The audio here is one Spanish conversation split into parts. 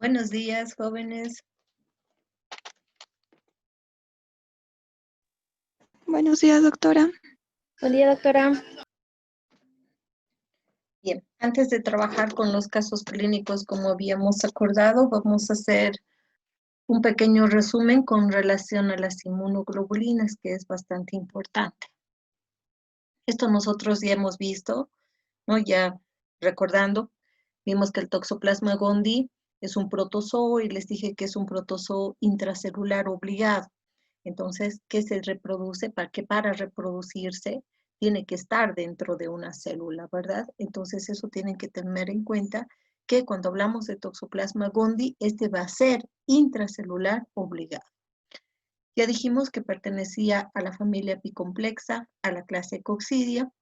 Buenos días, jóvenes. Buenos días, doctora. Buen día, doctora. Bien, antes de trabajar con los casos clínicos como habíamos acordado, vamos a hacer un pequeño resumen con relación a las inmunoglobulinas, que es bastante importante. Esto nosotros ya hemos visto, ¿no? Ya recordando, vimos que el Toxoplasma gondii es un protozoo y les dije que es un protozoo intracelular obligado. Entonces, ¿qué se reproduce? Para reproducirse tiene que estar dentro de una célula, ¿verdad? Entonces, eso tienen que tener en cuenta que cuando hablamos de Toxoplasma gondii, este va a ser intracelular obligado. Ya dijimos que pertenecía a la familia apicomplexa, a la clase Coccidia,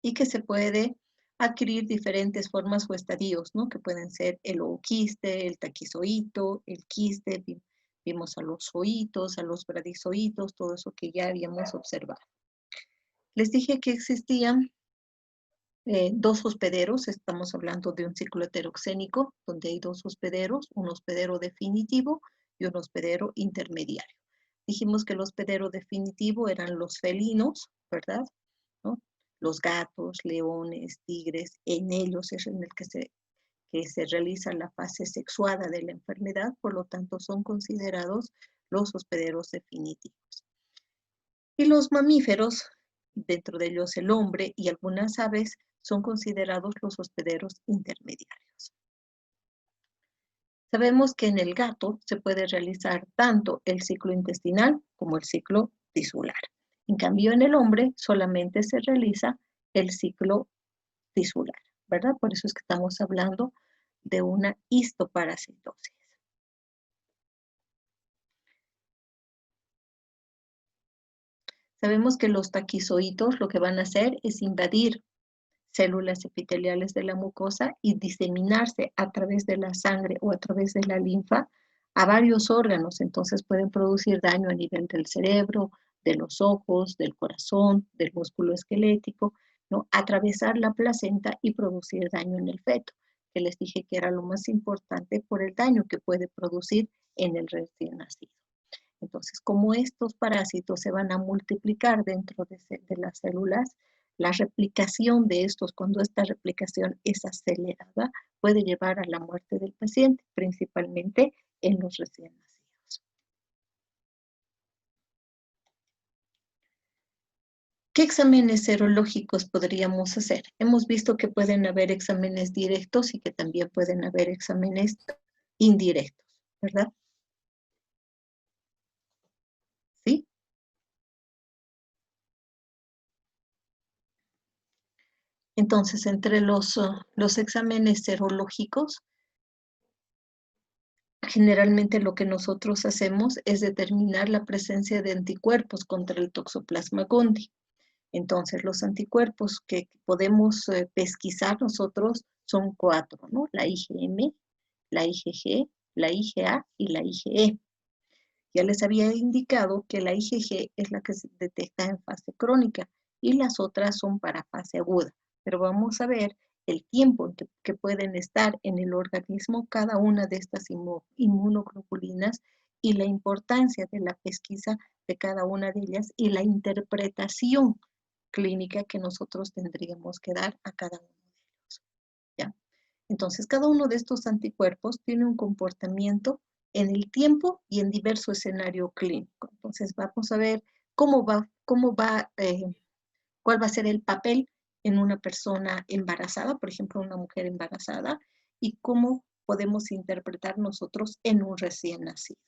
y que se puede adquirir diferentes formas o estadios, ¿no? Que pueden ser el ooquiste, el taquizoito, el quiste, vimos a los zoitos, a los bradizoitos, todo eso que ya habíamos observado. Les dije que existían dos hospederos, estamos hablando de un ciclo heteroxénico, donde hay dos hospederos, un hospedero definitivo y un hospedero intermediario. Dijimos que el hospedero definitivo eran los felinos, ¿verdad? ¿No? Los gatos, leones, tigres, en ellos es en el que se realiza la fase sexuada de la enfermedad, por lo tanto son considerados los hospederos definitivos. Y los mamíferos, dentro de ellos el hombre y algunas aves, son considerados los hospederos intermediarios. Sabemos que en el gato se puede realizar tanto el ciclo intestinal como el ciclo tisular. En cambio, en el hombre solamente se realiza el ciclo tisular, ¿verdad? Por eso es que estamos hablando de una histoparasitosis. Sabemos que los taquizoitos lo que van a hacer es invadir células epiteliales de la mucosa y diseminarse a través de la sangre o a través de la linfa a varios órganos. Entonces pueden producir daño a nivel del cerebro, de los ojos, del corazón, del músculo esquelético, ¿no? Atravesar la placenta y producir daño en el feto, que les dije que era lo más importante por el daño que puede producir en el recién nacido. Entonces, como estos parásitos se van a multiplicar dentro de las células, la replicación de estos, cuando esta replicación es acelerada, puede llevar a la muerte del paciente, principalmente en los recién nacidos. ¿Qué exámenes serológicos podríamos hacer? Hemos visto que pueden haber exámenes directos y que también pueden haber exámenes indirectos, ¿verdad? ¿Sí? Entonces, entre los exámenes serológicos, generalmente lo que nosotros hacemos es determinar la presencia de anticuerpos contra el Toxoplasma gondii. Entonces, los anticuerpos que podemos pesquisar nosotros son 4, ¿no? La IgM, la IgG, la IgA y la IgE. Ya les había indicado que la IgG es la que se detecta en fase crónica y las otras son para fase aguda. Pero vamos a ver el tiempo en que pueden estar en el organismo cada una de estas inmunoglobulinas y la importancia de la pesquisa de cada una de ellas y la interpretación clínica que nosotros tendríamos que dar a cada uno de ellos. ¿Ya? Entonces, cada uno de estos anticuerpos tiene un comportamiento en el tiempo y en diverso escenario clínico. Entonces, vamos a ver cuál va a ser el papel en una persona embarazada, por ejemplo, una mujer embarazada, y cómo podemos interpretar nosotros en un recién nacido.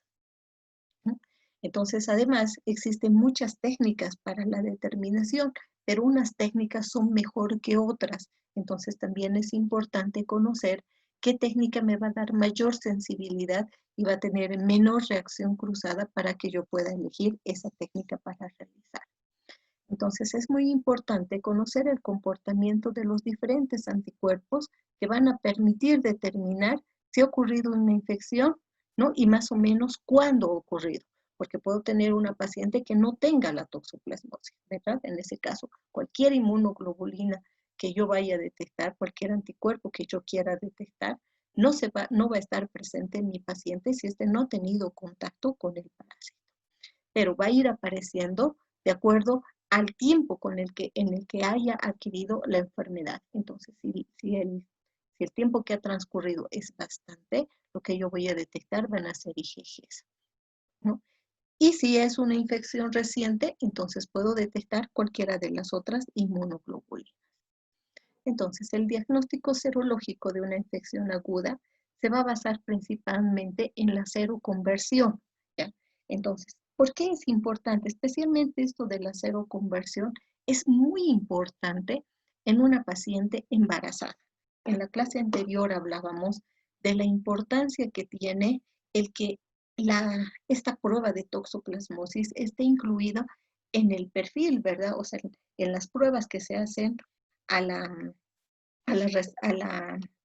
Entonces, además, existen muchas técnicas para la determinación, pero unas técnicas son mejor que otras. Entonces, también es importante conocer qué técnica me va a dar mayor sensibilidad y va a tener menor reacción cruzada para que yo pueda elegir esa técnica para realizar. Entonces, es muy importante conocer el comportamiento de los diferentes anticuerpos que van a permitir determinar si ha ocurrido una infección, ¿no? Y más o menos cuándo ha ocurrido, porque puedo tener una paciente que no tenga la toxoplasmosis, ¿verdad? En ese caso, cualquier inmunoglobulina que yo vaya a detectar, cualquier anticuerpo que yo quiera detectar, no va a estar presente en mi paciente si este no ha tenido contacto con el parásito. Pero va a ir apareciendo de acuerdo al tiempo en el que haya adquirido la enfermedad. Entonces, si el tiempo que ha transcurrido es bastante, lo que yo voy a detectar van a ser IgGs, ¿no? Y si es una infección reciente, entonces puedo detectar cualquiera de las otras inmunoglobulinas. Entonces, el diagnóstico serológico de una infección aguda se va a basar principalmente en la seroconversión, ¿ya? Entonces, ¿por qué es importante? Especialmente esto de la seroconversión es muy importante en una paciente embarazada. En la clase anterior hablábamos de la importancia que tiene el que esta prueba de toxoplasmosis esté incluida en el perfil, ¿verdad? O sea, en las pruebas que se hacen a la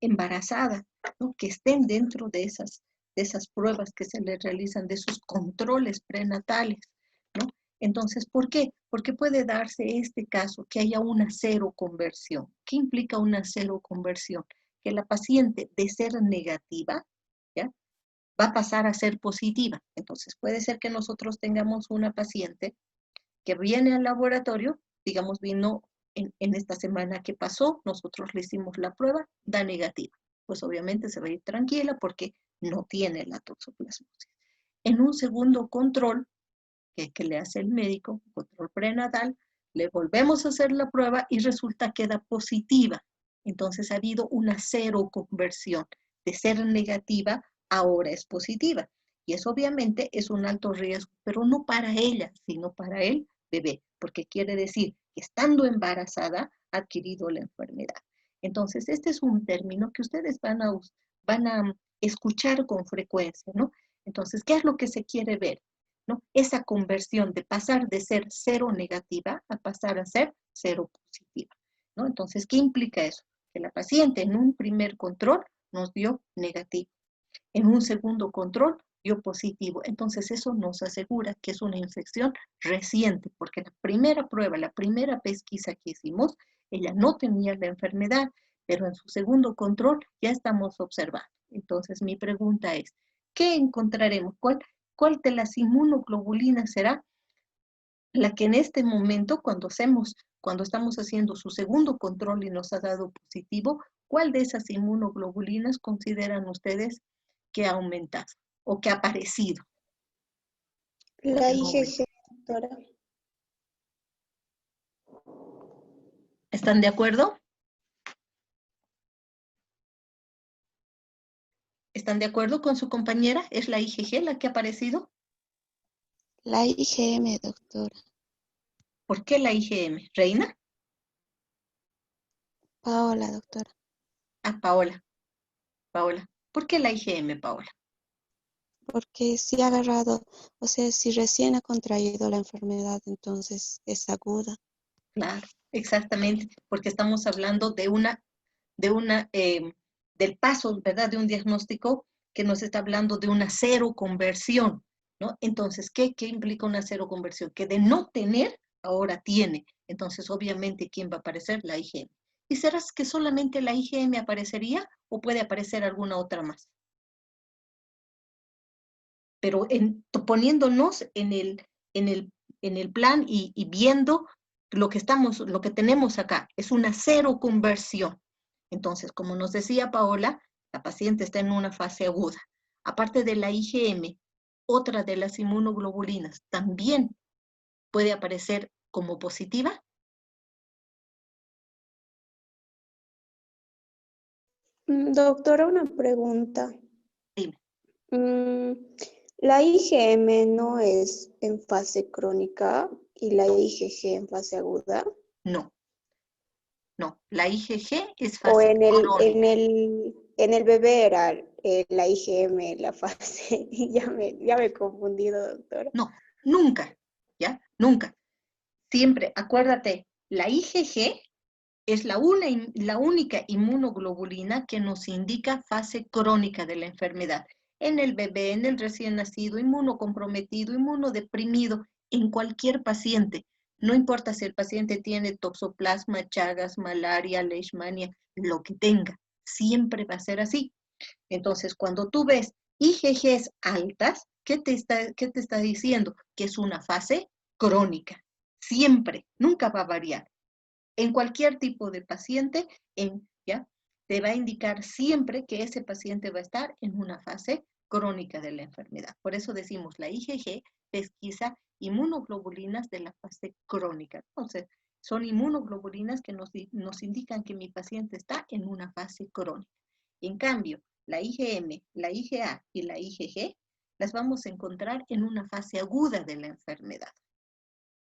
embarazada, ¿no? Que estén dentro de esas pruebas que se le realizan, de esos controles prenatales, ¿no? Entonces, ¿por qué? Porque puede darse este caso, que haya una seroconversión. ¿Qué implica una seroconversión? Que la paciente, de ser negativa, ¿ya?, va a pasar a ser positiva. Entonces, puede ser que nosotros tengamos una paciente que viene al laboratorio, digamos, vino en esta semana que pasó, nosotros le hicimos la prueba, da negativa. Pues obviamente se va a ir tranquila porque no tiene la toxoplasmosis. En un segundo control que le hace el médico, control prenatal, le volvemos a hacer la prueba y resulta que da positiva. Entonces ha habido una seroconversión. De ser negativa, ahora es positiva. Y eso obviamente es un alto riesgo, pero no para ella, sino para el bebé, porque quiere decir que estando embarazada ha adquirido la enfermedad. Entonces, este es un término que ustedes van a escuchar con frecuencia, ¿no? Entonces, ¿qué es lo que se quiere ver? ¿No? Esa conversión de pasar de ser cero negativa a pasar a ser cero positiva, ¿no? Entonces, ¿qué implica eso? Que la paciente en un primer control nos dio negativo, en un segundo control dio positivo. Entonces, eso nos asegura que es una infección reciente, porque la primera prueba, la primera pesquisa que hicimos, ella no tenía la enfermedad, pero en su segundo control ya estamos observando. Entonces, mi pregunta es, ¿qué encontraremos? ¿Cuál de las inmunoglobulinas será la que en este momento, cuando estamos haciendo su segundo control y nos ha dado positivo, cuál de esas inmunoglobulinas consideran ustedes que ha aumentado o que ha aparecido? La IgG, doctora. ¿Están de acuerdo? ¿Están de acuerdo con su compañera? ¿Es la IgG la que ha aparecido? La IgM, doctora. ¿Por qué la IgM? ¿Reina? Paola, doctora. Ah, Paola. Paola. ¿Por qué la IgM, Paola? Porque si ha agarrado, o sea, si recién ha contraído la enfermedad, entonces es aguda. Claro, exactamente, porque estamos hablando del paso, ¿verdad? De un diagnóstico que nos está hablando de una seroconversión, ¿no? Entonces, ¿qué implica una seroconversión? Que de no tener, ahora tiene. Entonces, obviamente, ¿quién va a aparecer? La IgM. ¿Y será que solamente la IgM aparecería o puede aparecer alguna otra más? Pero poniéndonos en el plan y viendo lo que tenemos acá, es una seroconversión. Entonces, como nos decía Paola, la paciente está en una fase aguda. Aparte de la IgM, otra de las inmunoglobulinas también puede aparecer como positiva. Doctora, una pregunta. Dime. La IgM no es en fase crónica y la IgG en fase aguda. No, la IgG es O fase en el, en crónica. el, en el bebé era la IgM la fase. Ya me he confundido, doctora. No, nunca, ¿ya? Nunca. Siempre, acuérdate, la IgG es la única inmunoglobulina que nos indica fase crónica de la enfermedad. En el bebé, en el recién nacido, inmunocomprometido, inmunodeprimido, en cualquier paciente. No importa si el paciente tiene toxoplasma, chagas, malaria, leishmania, lo que tenga. Siempre va a ser así. Entonces, cuando tú ves IgGs altas, ¿qué te está diciendo? Que es una fase crónica. Siempre, nunca va a variar. En cualquier tipo de paciente, ¿ya? Te va a indicar siempre que ese paciente va a estar en una fase crónica de la enfermedad. Por eso decimos, la IgG pesquisa inmunoglobulinas de la fase crónica. Entonces, son inmunoglobulinas que nos indican que mi paciente está en una fase crónica. En cambio, la IgM, la IgA y la IgG las vamos a encontrar en una fase aguda de la enfermedad.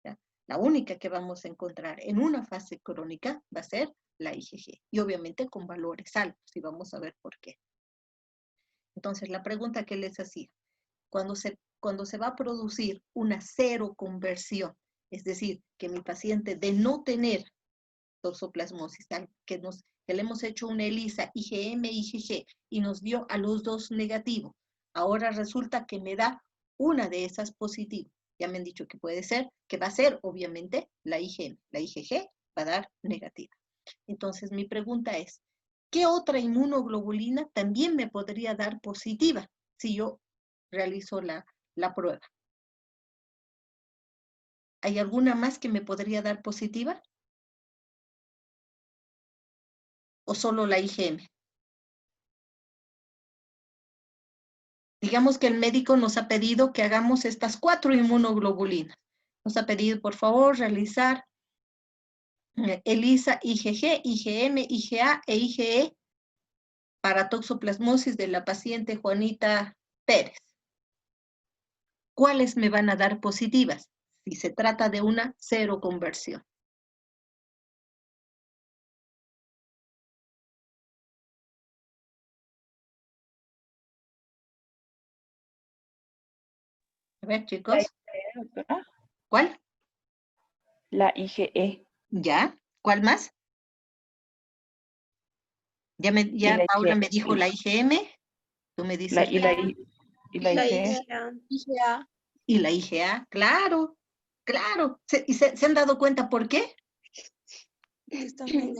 ¿Ya? La única que vamos a encontrar en una fase crónica va a ser la IgG, y obviamente con valores altos, y vamos a ver por qué. Entonces, la pregunta que les hacía, cuando se va a producir una seroconversión, es decir, que mi paciente de no tener toxoplasmosis, que le hemos hecho una ELISA IgM, IgG, y nos dio a los dos negativos, ahora resulta que me da una de esas positivas. Ya me han dicho que puede ser, que va a ser obviamente la IgM, la IgG va a dar negativa. Entonces mi pregunta es, ¿qué otra inmunoglobulina también me podría dar positiva si yo realizo la prueba? ¿Hay alguna más que me podría dar positiva? ¿O solo la IgM? Digamos que el médico nos ha pedido que hagamos estas 4 inmunoglobulinas. Nos ha pedido, por favor, realizar ELISA IgG, IgM, IgA e IgE para toxoplasmosis de la paciente Juanita Pérez. ¿Cuáles me van a dar positivas? Si se trata de una seroconversión. A ver, chicos. Doctora. ¿Cuál? La IgE. ¿Ya? ¿Cuál más? Ya la Paula me IgE. dijo la IgM. Tú me dices Y la IgE. IgA. y la IgA. Claro, claro. ¿Se han dado cuenta por qué?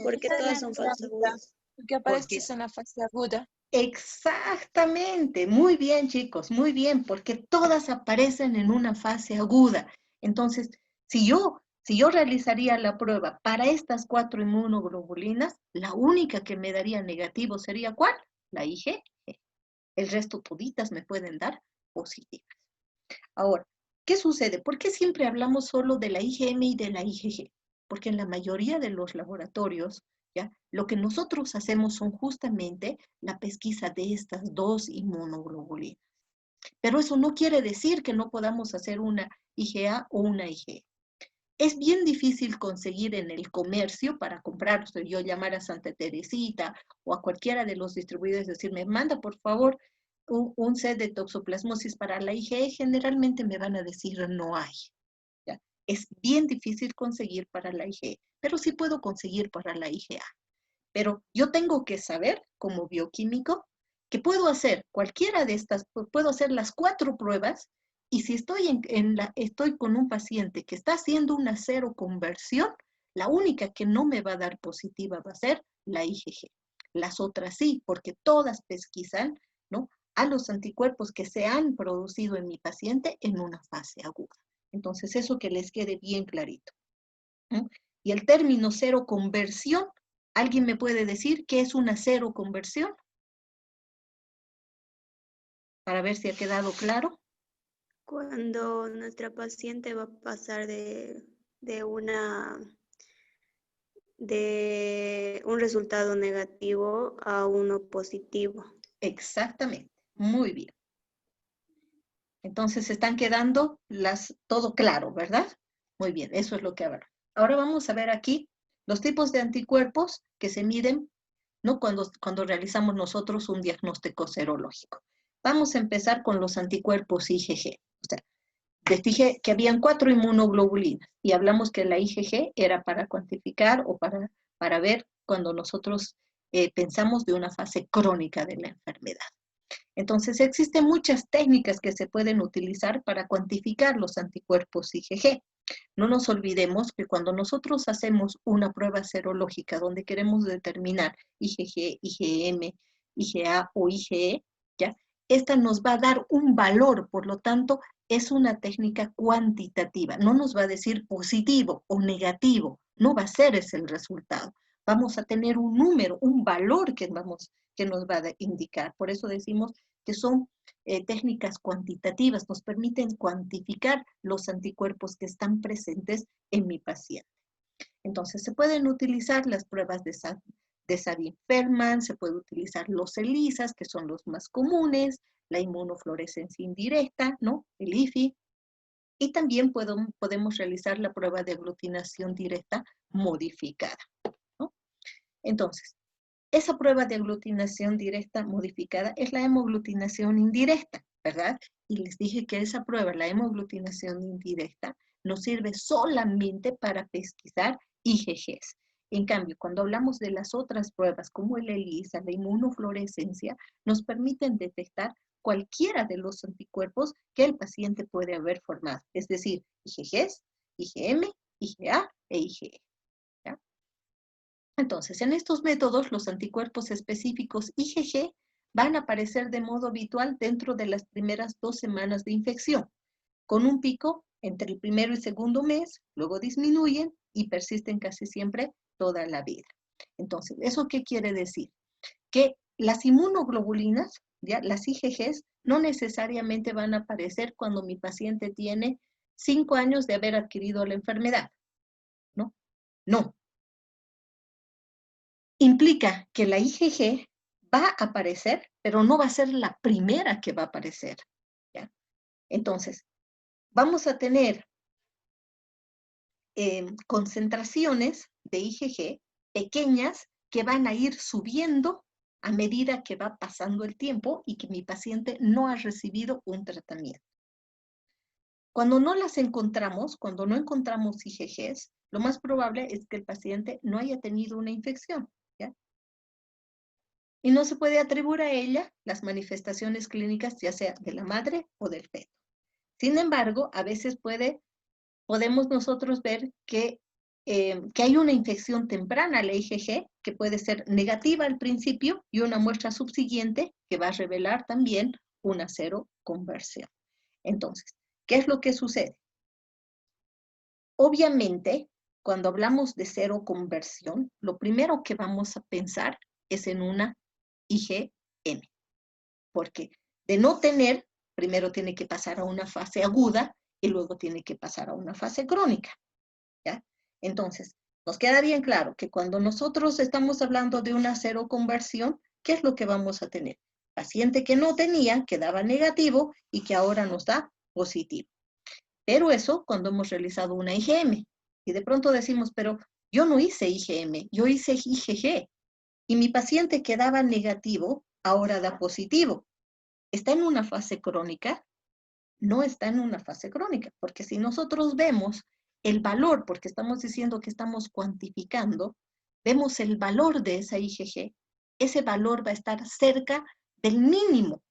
Porque todas son falsas agudas. Porque apareces en la fase aguda. Exactamente, muy bien chicos, muy bien, porque todas aparecen en una fase aguda. Entonces, si yo realizaría la prueba para estas 4 inmunoglobulinas, la única que me daría negativo sería ¿cuál? La IgG. El resto toditas me pueden dar positivas. Ahora, ¿qué sucede? ¿Por qué siempre hablamos solo de la IgM y de la IgG? Porque en la mayoría de los laboratorios, ¿ya? Lo que nosotros hacemos son justamente la pesquisa de estas 2 inmunoglobulinas. Pero eso no quiere decir que no podamos hacer una IgA o una IgE. Es bien difícil conseguir en el comercio para comprar, o sea, yo llamar a Santa Teresita o a cualquiera de los distribuidores y decirme, manda por favor un set de toxoplasmosis para la IgE, generalmente me van a decir no hay. ¿Ya? Es bien difícil conseguir para la IgE, pero sí puedo conseguir para la IgA. Pero yo tengo que saber, como bioquímico, que puedo hacer cualquiera de estas, puedo hacer las 4 pruebas, y si estoy estoy con un paciente que está haciendo una seroconversión, la única que no me va a dar positiva va a ser la IgG. Las otras sí, porque todas pesquisan, ¿no?, a los anticuerpos que se han producido en mi paciente en una fase aguda. Entonces, eso que les quede bien clarito. ¿No? Y el término seroconversión, ¿alguien me puede decir qué es una seroconversión? Para ver si ha quedado claro. Cuando nuestra paciente va a pasar de un resultado negativo a uno positivo. Exactamente, muy bien. Entonces están quedando todo claro, ¿verdad? Muy bien, eso es lo que habrá. Ahora vamos a ver aquí los tipos de anticuerpos que se miden, ¿no?, cuando realizamos nosotros un diagnóstico serológico. Vamos a empezar con los anticuerpos IgG. O sea, les dije que habían 4 inmunoglobulinas y hablamos que la IgG era para cuantificar o para ver cuando nosotros pensamos de una fase crónica de la enfermedad. Entonces, existen muchas técnicas que se pueden utilizar para cuantificar los anticuerpos IgG. No nos olvidemos que cuando nosotros hacemos una prueba serológica donde queremos determinar IgG, IgM IgA o IgE, ¿ya? Esta nos va a dar un valor, por lo tanto, es una técnica cuantitativa. No nos va a decir positivo o negativo, no va a ser ese el resultado. Vamos a tener un número, un valor que nos va a indicar. Por eso decimos que son técnicas cuantitativas, nos permiten cuantificar los anticuerpos que están presentes en mi paciente. Entonces, se pueden utilizar las pruebas de Sabin-Feldman, se puede utilizar los ELISAs, que son los más comunes, la inmunofluorescencia indirecta, ¿no? El IFI, y también podemos realizar la prueba de aglutinación directa modificada, ¿no? Entonces, esa prueba de aglutinación directa modificada es la hemoaglutinación indirecta, ¿verdad? Y les dije que esa prueba, la hemoaglutinación indirecta, nos sirve solamente para pesquisar IgGs. En cambio, cuando hablamos de las otras pruebas, como el ELISA, la inmunofluorescencia, nos permiten detectar cualquiera de los anticuerpos que el paciente puede haber formado, es decir, IgGs, IgM, IgA e IgE. ¿Ya? Entonces, en estos métodos, los anticuerpos específicos IgG van a aparecer de modo habitual dentro de las primeras 2 semanas de infección, con un pico entre el primero y segundo mes, luego disminuyen y persisten casi siempre toda la vida. Entonces, ¿eso qué quiere decir? Que las inmunoglobulinas, ¿ya? Las IgGs, no necesariamente van a aparecer cuando mi paciente tiene 5 años de haber adquirido la enfermedad, ¿no? No. Implica que la IgG va a aparecer, pero no va a ser la primera que va a aparecer, ¿ya? Entonces, vamos a tener concentraciones de IgG pequeñas que van a ir subiendo a medida que va pasando el tiempo y que mi paciente no ha recibido un tratamiento. Cuando no las encontramos, cuando no encontramos IgGs, lo más probable es que el paciente no haya tenido una infección, ¿ya? Y no se puede atribuir a ella las manifestaciones clínicas, ya sea de la madre o del feto. Sin embargo, a veces podemos nosotros ver que hay una infección temprana a la IgG, que puede ser negativa al principio, y una muestra subsiguiente que va a revelar también una seroconversión. Entonces, ¿qué es lo que sucede? Obviamente, cuando hablamos de seroconversión, lo primero que vamos a pensar es en una IgM, porque de no tener, primero tiene que pasar a una fase aguda y luego tiene que pasar a una fase crónica, ¿ya? Entonces, nos queda bien claro que cuando nosotros estamos hablando de una seroconversión, ¿qué es lo que vamos a tener? Paciente que no tenía, que daba negativo y que ahora nos da positivo. Pero eso cuando hemos realizado una IgM. Y de pronto decimos, pero yo no hice IgM, yo hice IgG. Y mi paciente que daba negativo, ahora da positivo. ¿Está en una fase crónica? No está en una fase crónica, porque si nosotros vemos el valor, porque estamos diciendo que estamos cuantificando, vemos el valor de esa IgG, ese valor va a estar cerca del mínimo,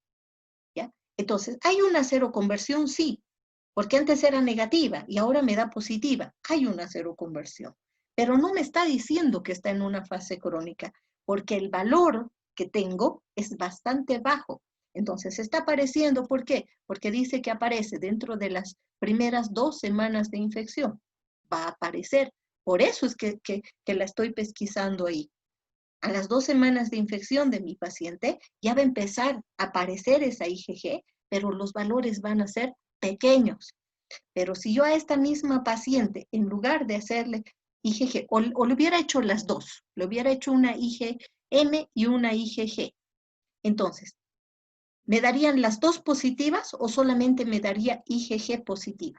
¿ya? Entonces, ¿hay una seroconversión? Sí, porque antes era negativa y ahora me da positiva. Hay una seroconversión, pero no me está diciendo que está en una fase crónica, porque el valor que tengo es bastante bajo. Entonces, está apareciendo, ¿por qué? Porque dice que aparece dentro de las primeras 2 semanas de infección. Va a aparecer. Por eso es que la estoy pesquisando ahí. A las 2 semanas de infección de mi paciente, ya va a empezar a aparecer esa IgG, pero los valores van a ser pequeños. Pero si yo a esta misma paciente, en lugar de hacerle IgG, o le hubiera hecho las dos, le hubiera hecho una IgM y una IgG, entonces, ¿me darían las dos positivas o solamente me daría IgG positiva?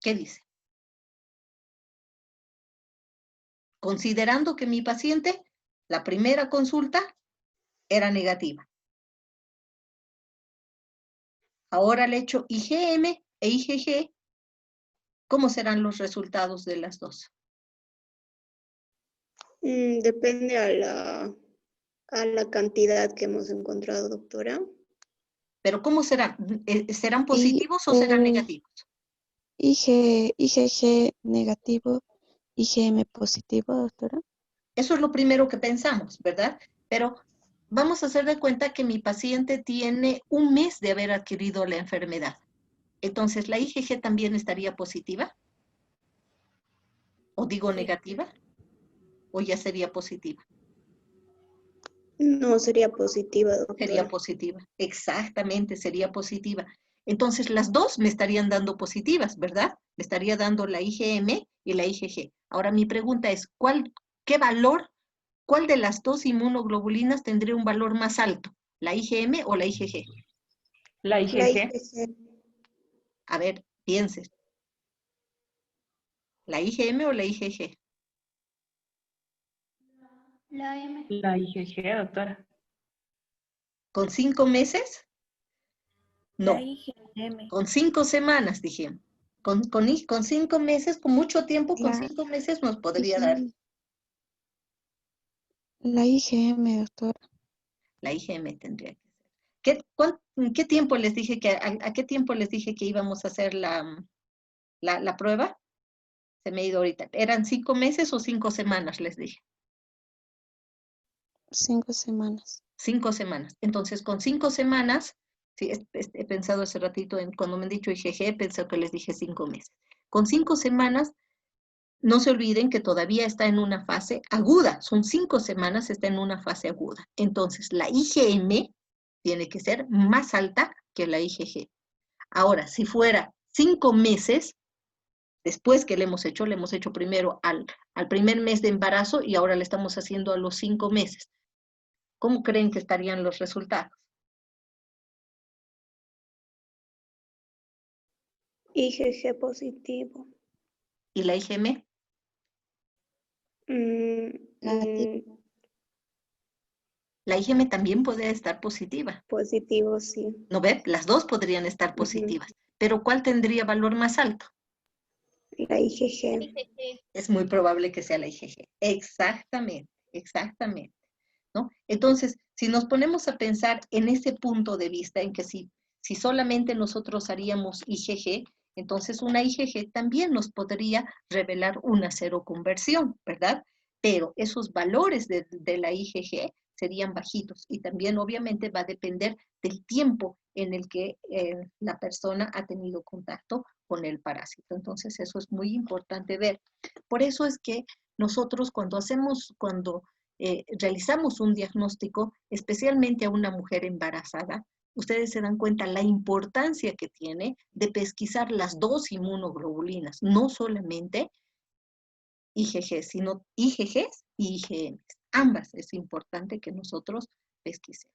¿Qué dice? Considerando que mi paciente, la primera consulta, era negativa. Ahora le echo IgM e IgG, ¿cómo serán los resultados de las dos? Depende a la cantidad que hemos encontrado, doctora. ¿Pero cómo serán? ¿Serán positivos o serán negativos? IgG negativo, IgM positivo, doctora. Eso es lo primero que pensamos, ¿verdad? Pero vamos a hacer de cuenta que mi paciente tiene un mes de haber adquirido la enfermedad. Entonces, ¿la IgG también estaría positiva? ¿O digo negativa? ¿O ya sería positiva? No sería positiva, Sería doctora. positiva, exactamente, sería positiva. Entonces, las dos me estarían dando positivas, ¿verdad? Me estaría dando la IgM y la IgG. Ahora, mi pregunta es, ¿qué valor, cuál de las dos inmunoglobulinas tendría un valor más alto? ¿La IgM o la IgG? La La IgG. IgG. A ver, piensen. ¿La IgM o la IgG? La M. La IgG, doctora. ¿Con 5 meses? La No, IgM. con 5 semanas, dijimos. Con 5 meses, con mucho tiempo, con La 5 meses nos podría dar La IgM, doctora. la IgM tendría que ser. ¿Qué tiempo les dije a qué tiempo les dije que íbamos a hacer la prueba? Se me ha ido ahorita. ¿Eran 5 meses o 5 semanas, les dije? 5 semanas. 5 semanas. Entonces, con 5 semanas, sí, he pensado hace ratito, cuando me han dicho IgG, he pensado que les dije 5 meses. Con 5 semanas, no se olviden que todavía está en una fase aguda. Son 5 semanas, está en una fase aguda. Entonces, la IgM tiene que ser más alta que la IgG. Ahora, si fuera 5 meses, después que le hemos hecho primero al primer mes de embarazo y ahora le estamos haciendo a los 5 meses. ¿Cómo creen que estarían los resultados? IgG positivo. ¿Y la IgM? Negativo. La IgM también puede estar positiva. Positivo, sí. ¿No ve? Las dos podrían estar positivas. Pero ¿cuál tendría valor más alto? La IgG. Es muy probable que sea la IgG. Exactamente, exactamente. ¿No? Entonces, si nos ponemos a pensar en ese punto de vista, en que si solamente nosotros haríamos IgG, entonces una IgG también nos podría revelar una seroconversión, ¿verdad? Pero esos valores de la IgG serían bajitos y también obviamente va a depender del tiempo en el que la persona ha tenido contacto con el parásito. Entonces, eso es muy importante ver. Por eso es que nosotros cuando realizamos un diagnóstico, especialmente a una mujer embarazada, ustedes se dan cuenta la importancia que tiene de pesquisar las dos inmunoglobulinas, no solamente IgG, sino IgGs y IgMs. Ambas es importante que nosotros pesquisemos.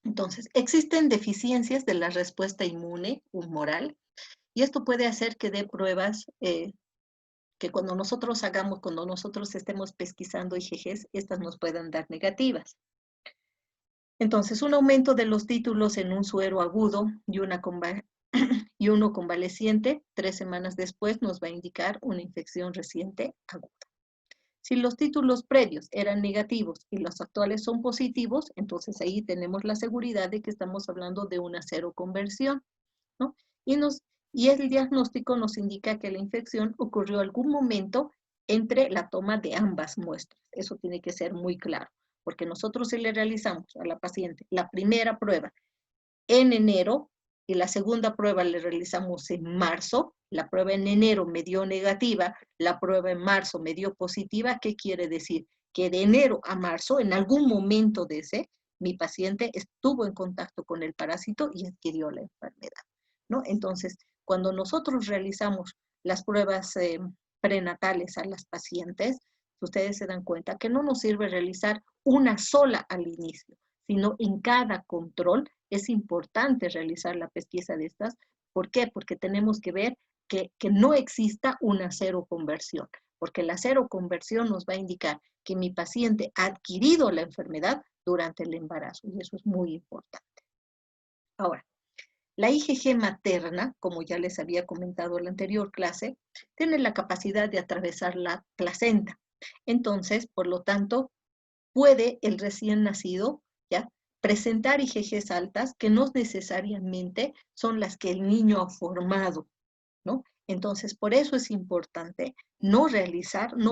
Entonces, existen deficiencias de la respuesta inmune humoral y esto puede hacer que dé pruebas que cuando nosotros estemos pesquisando IgGs, estas nos puedan dar negativas. Entonces, un aumento de los títulos en un suero agudo y uno convaleciente, 3 semanas después nos va a indicar una infección reciente aguda. Si los títulos previos eran negativos y los actuales son positivos, entonces ahí tenemos la seguridad de que estamos hablando de una seroconversión, ¿no? Y el diagnóstico nos indica que la infección ocurrió algún momento entre la toma de ambas muestras. Eso tiene que ser muy claro, porque nosotros si le realizamos a la paciente la primera prueba en enero y la segunda prueba le realizamos en marzo, la prueba en enero me dio negativa, la prueba en marzo me dio positiva, ¿qué quiere decir? Que de enero a marzo, en algún momento de ese, mi paciente estuvo en contacto con el parásito y adquirió la enfermedad, ¿no? Entonces, cuando nosotros realizamos las pruebas prenatales a las pacientes, ustedes se dan cuenta que no nos sirve realizar una sola al inicio, sino en cada control es importante realizar la pesquisa de estas. ¿Por qué? Porque tenemos que ver que no exista una seroconversión, porque la seroconversión nos va a indicar que mi paciente ha adquirido la enfermedad durante el embarazo, y eso es muy importante. Ahora, la IgG materna, como ya les había comentado en la anterior clase, tiene la capacidad de atravesar la placenta. Entonces, por lo tanto, puede el recién nacido, ¿ya?, presentar IgGs altas que no necesariamente son las que el niño ha formado, ¿no? Entonces, por eso es importante no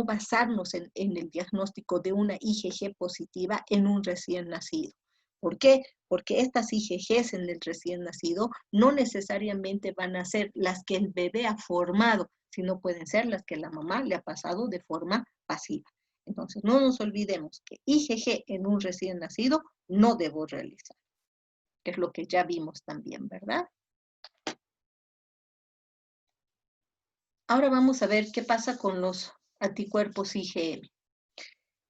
basarnos en el diagnóstico de una IgG positiva en un recién nacido. ¿Por qué? Porque estas IgGs en el recién nacido no necesariamente van a ser las que el bebé ha formado, sino pueden ser las que la mamá le ha pasado de forma pasiva. Entonces, no nos olvidemos que IgG en un recién nacido no debo realizar, que es lo que ya vimos también, ¿verdad? Ahora vamos a ver qué pasa con los anticuerpos IgM.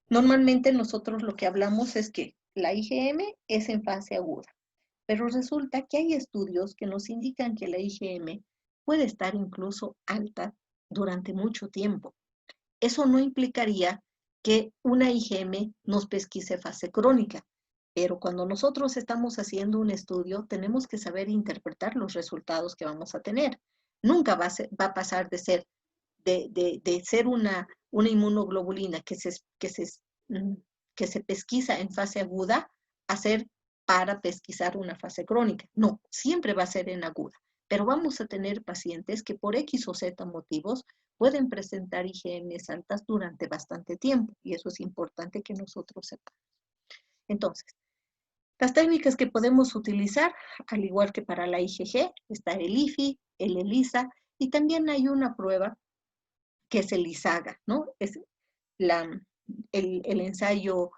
Normalmente nosotros lo que hablamos es que la IgM es en fase aguda, pero resulta que hay estudios que nos indican que la IgM puede estar incluso alta durante mucho tiempo. Eso no implicaría que una IgM nos pesquise fase crónica, pero cuando nosotros estamos haciendo un estudio tenemos que saber interpretar los resultados que vamos a tener. Nunca va a pasar de ser una inmunoglobulina que se pesquisa en fase aguda a ser para pesquisar una fase crónica. No, siempre va a ser en aguda. Pero vamos a tener pacientes que por X o Z motivos pueden presentar IgMs altas durante bastante tiempo. Y eso es importante que nosotros sepamos. Entonces, las técnicas que podemos utilizar, al igual que para la IgG, está el IFI, el ELISA, y también hay una prueba que es el ISAGA, ¿no? Es el ensayo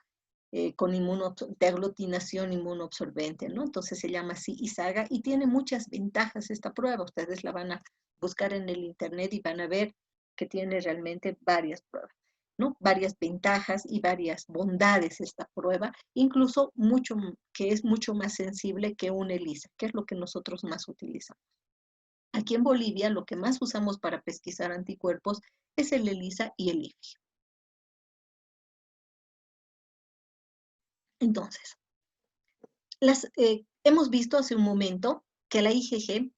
con de aglutinación inmunoabsorbente, ¿no? Entonces se llama así ISAGA y tiene muchas ventajas esta prueba. Ustedes la van a buscar en el internet y van a ver que tiene realmente varias pruebas, ¿no? Varias ventajas y varias bondades esta prueba, incluso que es mucho más sensible que un ELISA, que es lo que nosotros más utilizamos. Aquí en Bolivia lo que más usamos para pesquisar anticuerpos es el ELISA y el IFI. Entonces, hemos visto hace un momento que la IgG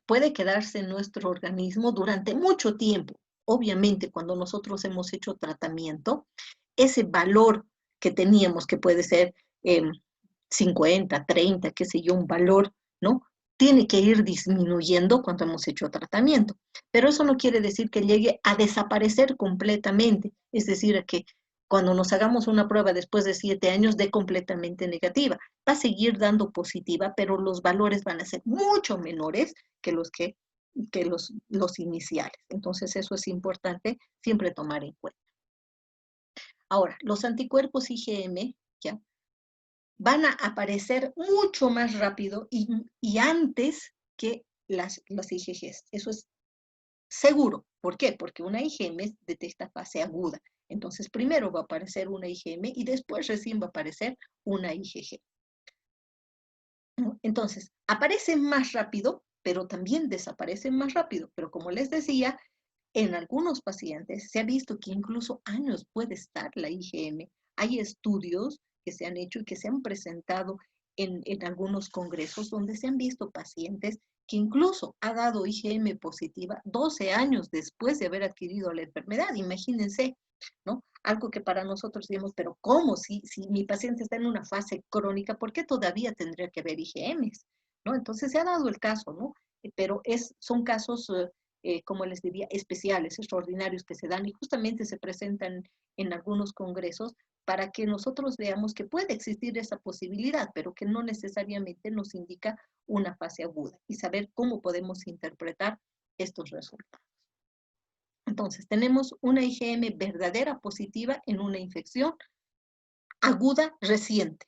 puede quedarse en nuestro organismo durante mucho tiempo. Obviamente, cuando nosotros hemos hecho tratamiento, ese valor que teníamos, que puede ser 50, 30, qué sé yo, un valor, ¿no? Tiene que ir disminuyendo cuando hemos hecho tratamiento. Pero eso no quiere decir que llegue a desaparecer completamente. Es decir, que cuando nos hagamos una prueba después de 7 años dé completamente negativa. Va a seguir dando positiva, pero los valores van a ser mucho menores que los iniciales. Entonces eso es importante siempre tomar en cuenta. Ahora, los anticuerpos IgM, ¿ya?, van a aparecer mucho más rápido y antes que las IgGs. Eso es seguro. ¿Por qué? Porque una IgM detecta fase aguda. Entonces, primero va a aparecer una IgM y después recién va a aparecer una IgG. Entonces, aparecen más rápido, pero también desaparecen más rápido. Pero como les decía, en algunos pacientes se ha visto que incluso años puede estar la IgM. Hay estudios que se han hecho y que se han presentado en algunos congresos donde se han visto pacientes que incluso ha dado IgM positiva 12 años después de haber adquirido la enfermedad. Imagínense, ¿no? Algo que para nosotros decimos, pero ¿cómo? Si mi paciente está en una fase crónica, ¿por qué todavía tendría que haber IgMs? ¿No? Entonces se ha dado el caso, ¿no? Pero son casos, como les diría, especiales, extraordinarios que se dan y justamente se presentan en algunos congresos para que nosotros veamos que puede existir esa posibilidad, pero que no necesariamente nos indica una fase aguda y saber cómo podemos interpretar estos resultados. Entonces, tenemos una IgM verdadera positiva en una infección aguda reciente.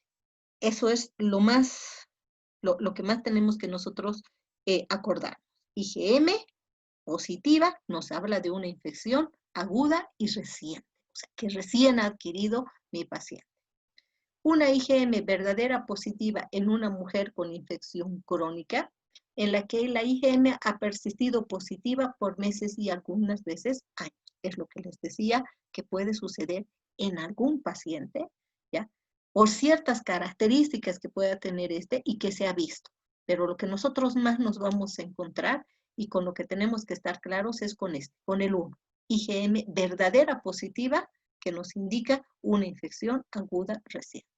Eso es lo que más tenemos que nosotros acordar. IgM positiva nos habla de una infección aguda y reciente, o sea, que recién ha adquirido mi paciente. Una IgM verdadera positiva en una mujer con infección crónica, en la que la IgM ha persistido positiva por meses y algunas veces años. Es lo que les decía que puede suceder en algún paciente, ¿ya?, por ciertas características que pueda tener y que se ha visto. Pero lo que nosotros más nos vamos a encontrar y con lo que tenemos que estar claros es con el 1. IgM verdadera positiva que nos indica una infección aguda reciente.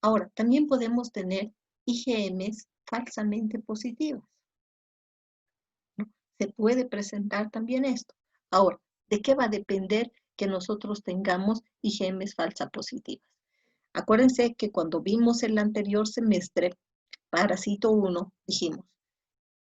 Ahora, también podemos tener IgMs falsamente positivas, ¿no? Se puede presentar también esto. Ahora, ¿de qué va a depender que nosotros tengamos IgMs falsa positivas? Acuérdense que cuando vimos el anterior semestre, para cito 1, dijimos,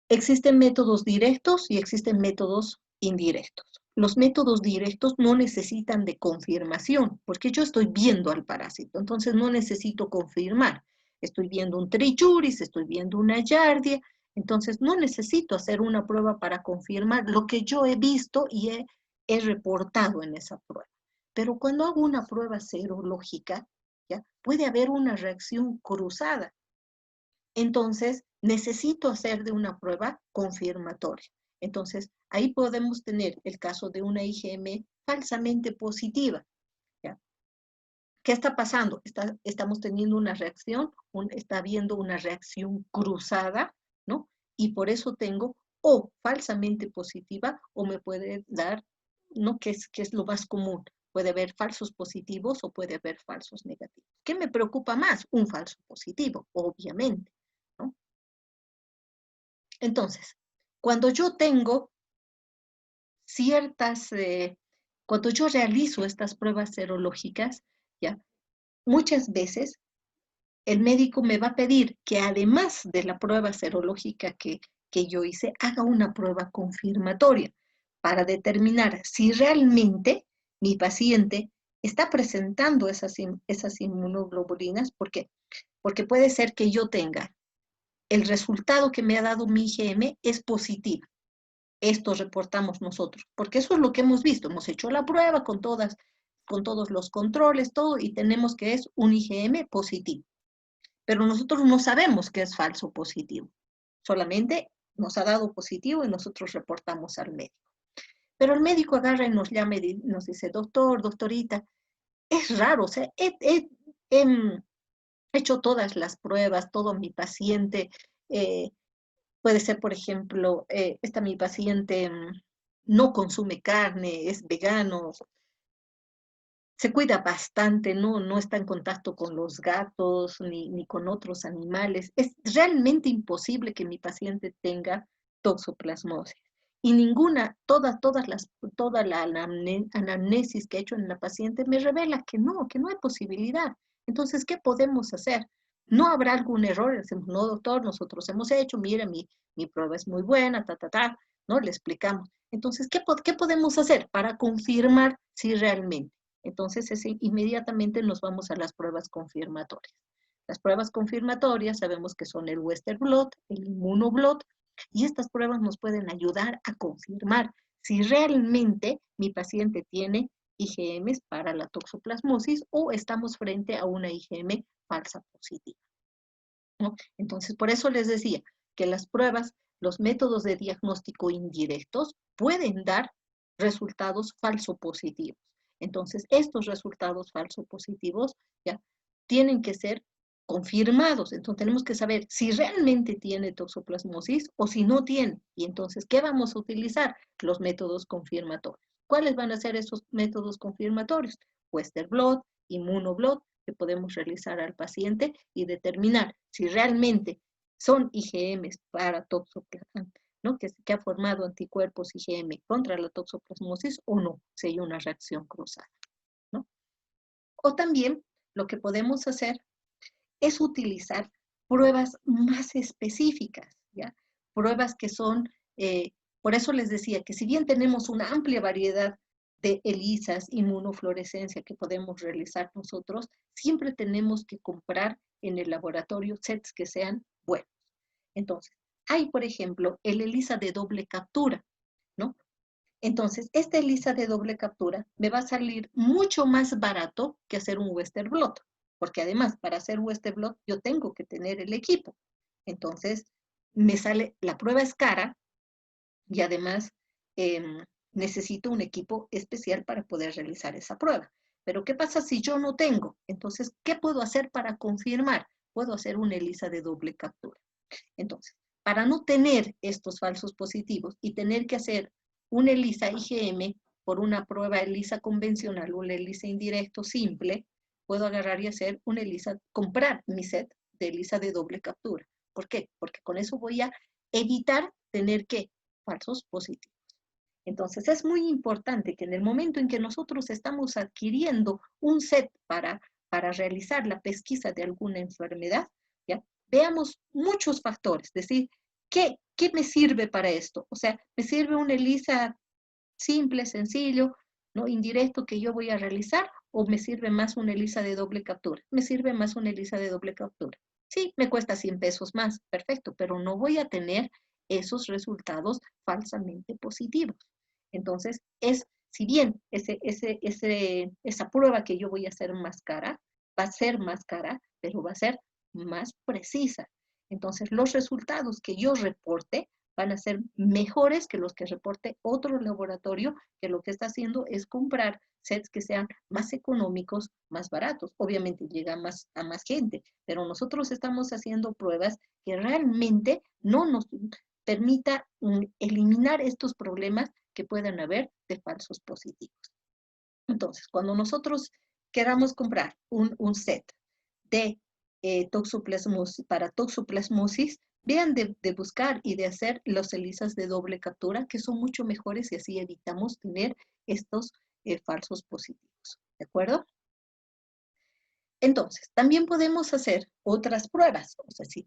existen métodos directos y existen métodos indirectos. Los métodos directos no necesitan de confirmación, porque yo estoy viendo al parásito, entonces no necesito confirmar. Estoy viendo un trichuris, estoy viendo una giardia, entonces no necesito hacer una prueba para confirmar lo que yo he visto y he reportado en esa prueba. Pero cuando hago una prueba serológica, ¿ya? Puede haber una reacción cruzada. Entonces, necesito hacer de una prueba confirmatoria. Entonces, ahí podemos tener el caso de una IgM falsamente positiva. ¿Ya? ¿Qué está pasando? Estamos teniendo una reacción, está habiendo una reacción cruzada, ¿no? Y por eso tengo o falsamente positiva o me puede dar, ¿no? Que es lo más común. Puede haber falsos positivos o puede haber falsos negativos. ¿Qué me preocupa más? Un falso positivo, obviamente. ¿No? Entonces, cuando yo tengo cuando yo realizo estas pruebas serológicas, ¿ya? Muchas veces el médico me va a pedir que además de la prueba serológica que yo hice, haga una prueba confirmatoria para determinar si realmente mi paciente está presentando esas inmunoglobulinas. ¿Por qué? Porque puede ser que yo tenga el resultado que me ha dado mi IgM es positivo. Esto reportamos nosotros, porque eso es lo que hemos visto. Hemos hecho la prueba con todos los controles, todo, y tenemos que es un IgM positivo. Pero nosotros no sabemos que es falso positivo. Solamente nos ha dado positivo y nosotros reportamos al médico. Pero el médico agarra y nos llama y nos dice, doctor, doctorita, es raro, o sea, he hecho todas las pruebas, todo mi paciente, puede ser, por ejemplo, mi paciente no consume carne, es vegano, se cuida bastante, no está en contacto con los gatos ni con otros animales. Es realmente imposible que mi paciente tenga toxoplasmosis. Y toda la anamnesis que he hecho en la paciente me revela que no hay posibilidad. Entonces, ¿qué podemos hacer? ¿No habrá algún error? Decimos, no, doctor, nosotros hemos hecho, mire, mi prueba es muy buena, ¿no? Le explicamos. Entonces, ¿qué podemos hacer para confirmar si realmente? Entonces, inmediatamente nos vamos a las pruebas confirmatorias. Las pruebas confirmatorias sabemos que son el Western blot, el Immunoblot, y estas pruebas nos pueden ayudar a confirmar si realmente mi paciente tiene IgMs para la toxoplasmosis o estamos frente a una IgM falsa positiva, ¿no? Entonces, por eso les decía que las pruebas, los métodos de diagnóstico indirectos pueden dar resultados falso positivos. Entonces, estos resultados falso positivos ya tienen que ser confirmados. Entonces, tenemos que saber si realmente tiene toxoplasmosis o si no tiene. Y entonces, ¿qué vamos a utilizar? Los métodos confirmatorios. ¿Cuáles van a ser esos métodos confirmatorios? Western blot, Immunoblot, que podemos realizar al paciente y determinar si realmente son IgMs para toxoplasmosis, ¿no? Que ha formado anticuerpos IgM contra la toxoplasmosis o no, si hay una reacción cruzada, ¿no? O también lo que podemos hacer es utilizar pruebas más específicas, ¿ya? Pruebas que son, por eso les decía que si bien tenemos una amplia variedad de ELISAs, inmunofluorescencia que podemos realizar nosotros, siempre tenemos que comprar en el laboratorio sets que sean buenos. Entonces, hay, por ejemplo, el ELISA de doble captura, ¿no? Entonces, este ELISA de doble captura me va a salir mucho más barato que hacer un Western blot, porque además, para hacer Western blot, yo tengo que tener el equipo. Entonces, la prueba es cara y además necesito un equipo especial para poder realizar esa prueba. Pero, ¿qué pasa si yo no tengo? Entonces, ¿qué puedo hacer para confirmar? Puedo hacer un ELISA de doble captura. Entonces, para no tener estos falsos positivos y tener que hacer un ELISA IgM por una prueba ELISA convencional o un ELISA indirecto simple, puedo agarrar y hacer un ELISA, comprar mi set de ELISA de doble captura. ¿Por qué? Porque con eso voy a evitar tener que falsos positivos. Entonces es muy importante que en el momento en que nosotros estamos adquiriendo un set para realizar la pesquisa de alguna enfermedad, ¿ya? Veamos muchos factores, es decir, ¿qué me sirve para esto? O sea, ¿me sirve un ELISA simple, sencillo, ¿no? Indirecto que yo voy a realizar? ¿O me sirve más una ELISA de doble captura? Me sirve más una ELISA de doble captura. Sí, me cuesta 100 pesos más, perfecto, pero no voy a tener esos resultados falsamente positivos. Entonces, si bien esa prueba que yo voy a hacer más cara, va a ser más cara, pero va a ser más precisa. Entonces, los resultados que yo reporte van a ser mejores que los que reporte otro laboratorio, que lo que está haciendo es comprar sets que sean más económicos, más baratos. Obviamente llega a más gente, pero nosotros estamos haciendo pruebas que realmente no nos permita eliminar estos problemas que puedan haber de falsos positivos. Entonces, cuando nosotros queramos comprar un set de toxoplasmosis, para toxoplasmosis, vean de buscar y de hacer los ELISAs de doble captura, que son mucho mejores y así evitamos tener estos falsos positivos. ¿De acuerdo? Entonces, también podemos hacer otras pruebas. O sea, si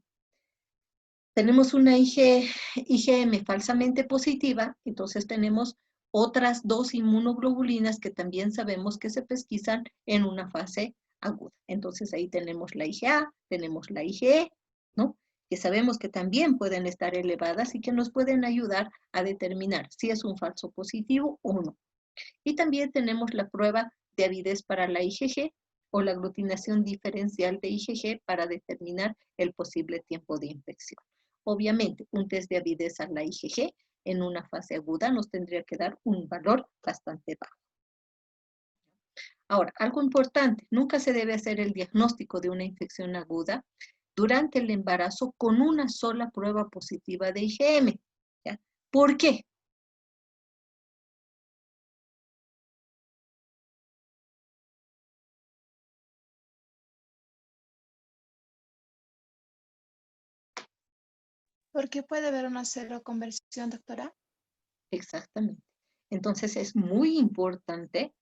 tenemos una IgM falsamente positiva, entonces tenemos otras 2 inmunoglobulinas que también sabemos que se pesquisan en una fase aguda. Entonces ahí tenemos la IgA, tenemos la IgE, ¿no? Que sabemos que también pueden estar elevadas y que nos pueden ayudar a determinar si es un falso positivo o no. Y también tenemos la prueba de avidez para la IgG o la aglutinación diferencial de IgG para determinar el posible tiempo de infección. Obviamente, un test de avidez a la IgG en una fase aguda nos tendría que dar un valor bastante bajo. Ahora, algo importante, nunca se debe hacer el diagnóstico de una infección aguda durante el embarazo con una sola prueba positiva de IgM. ¿Ya? ¿Por qué? ¿Por qué puede haber una seroconversión, doctora? Exactamente. Entonces es muy importante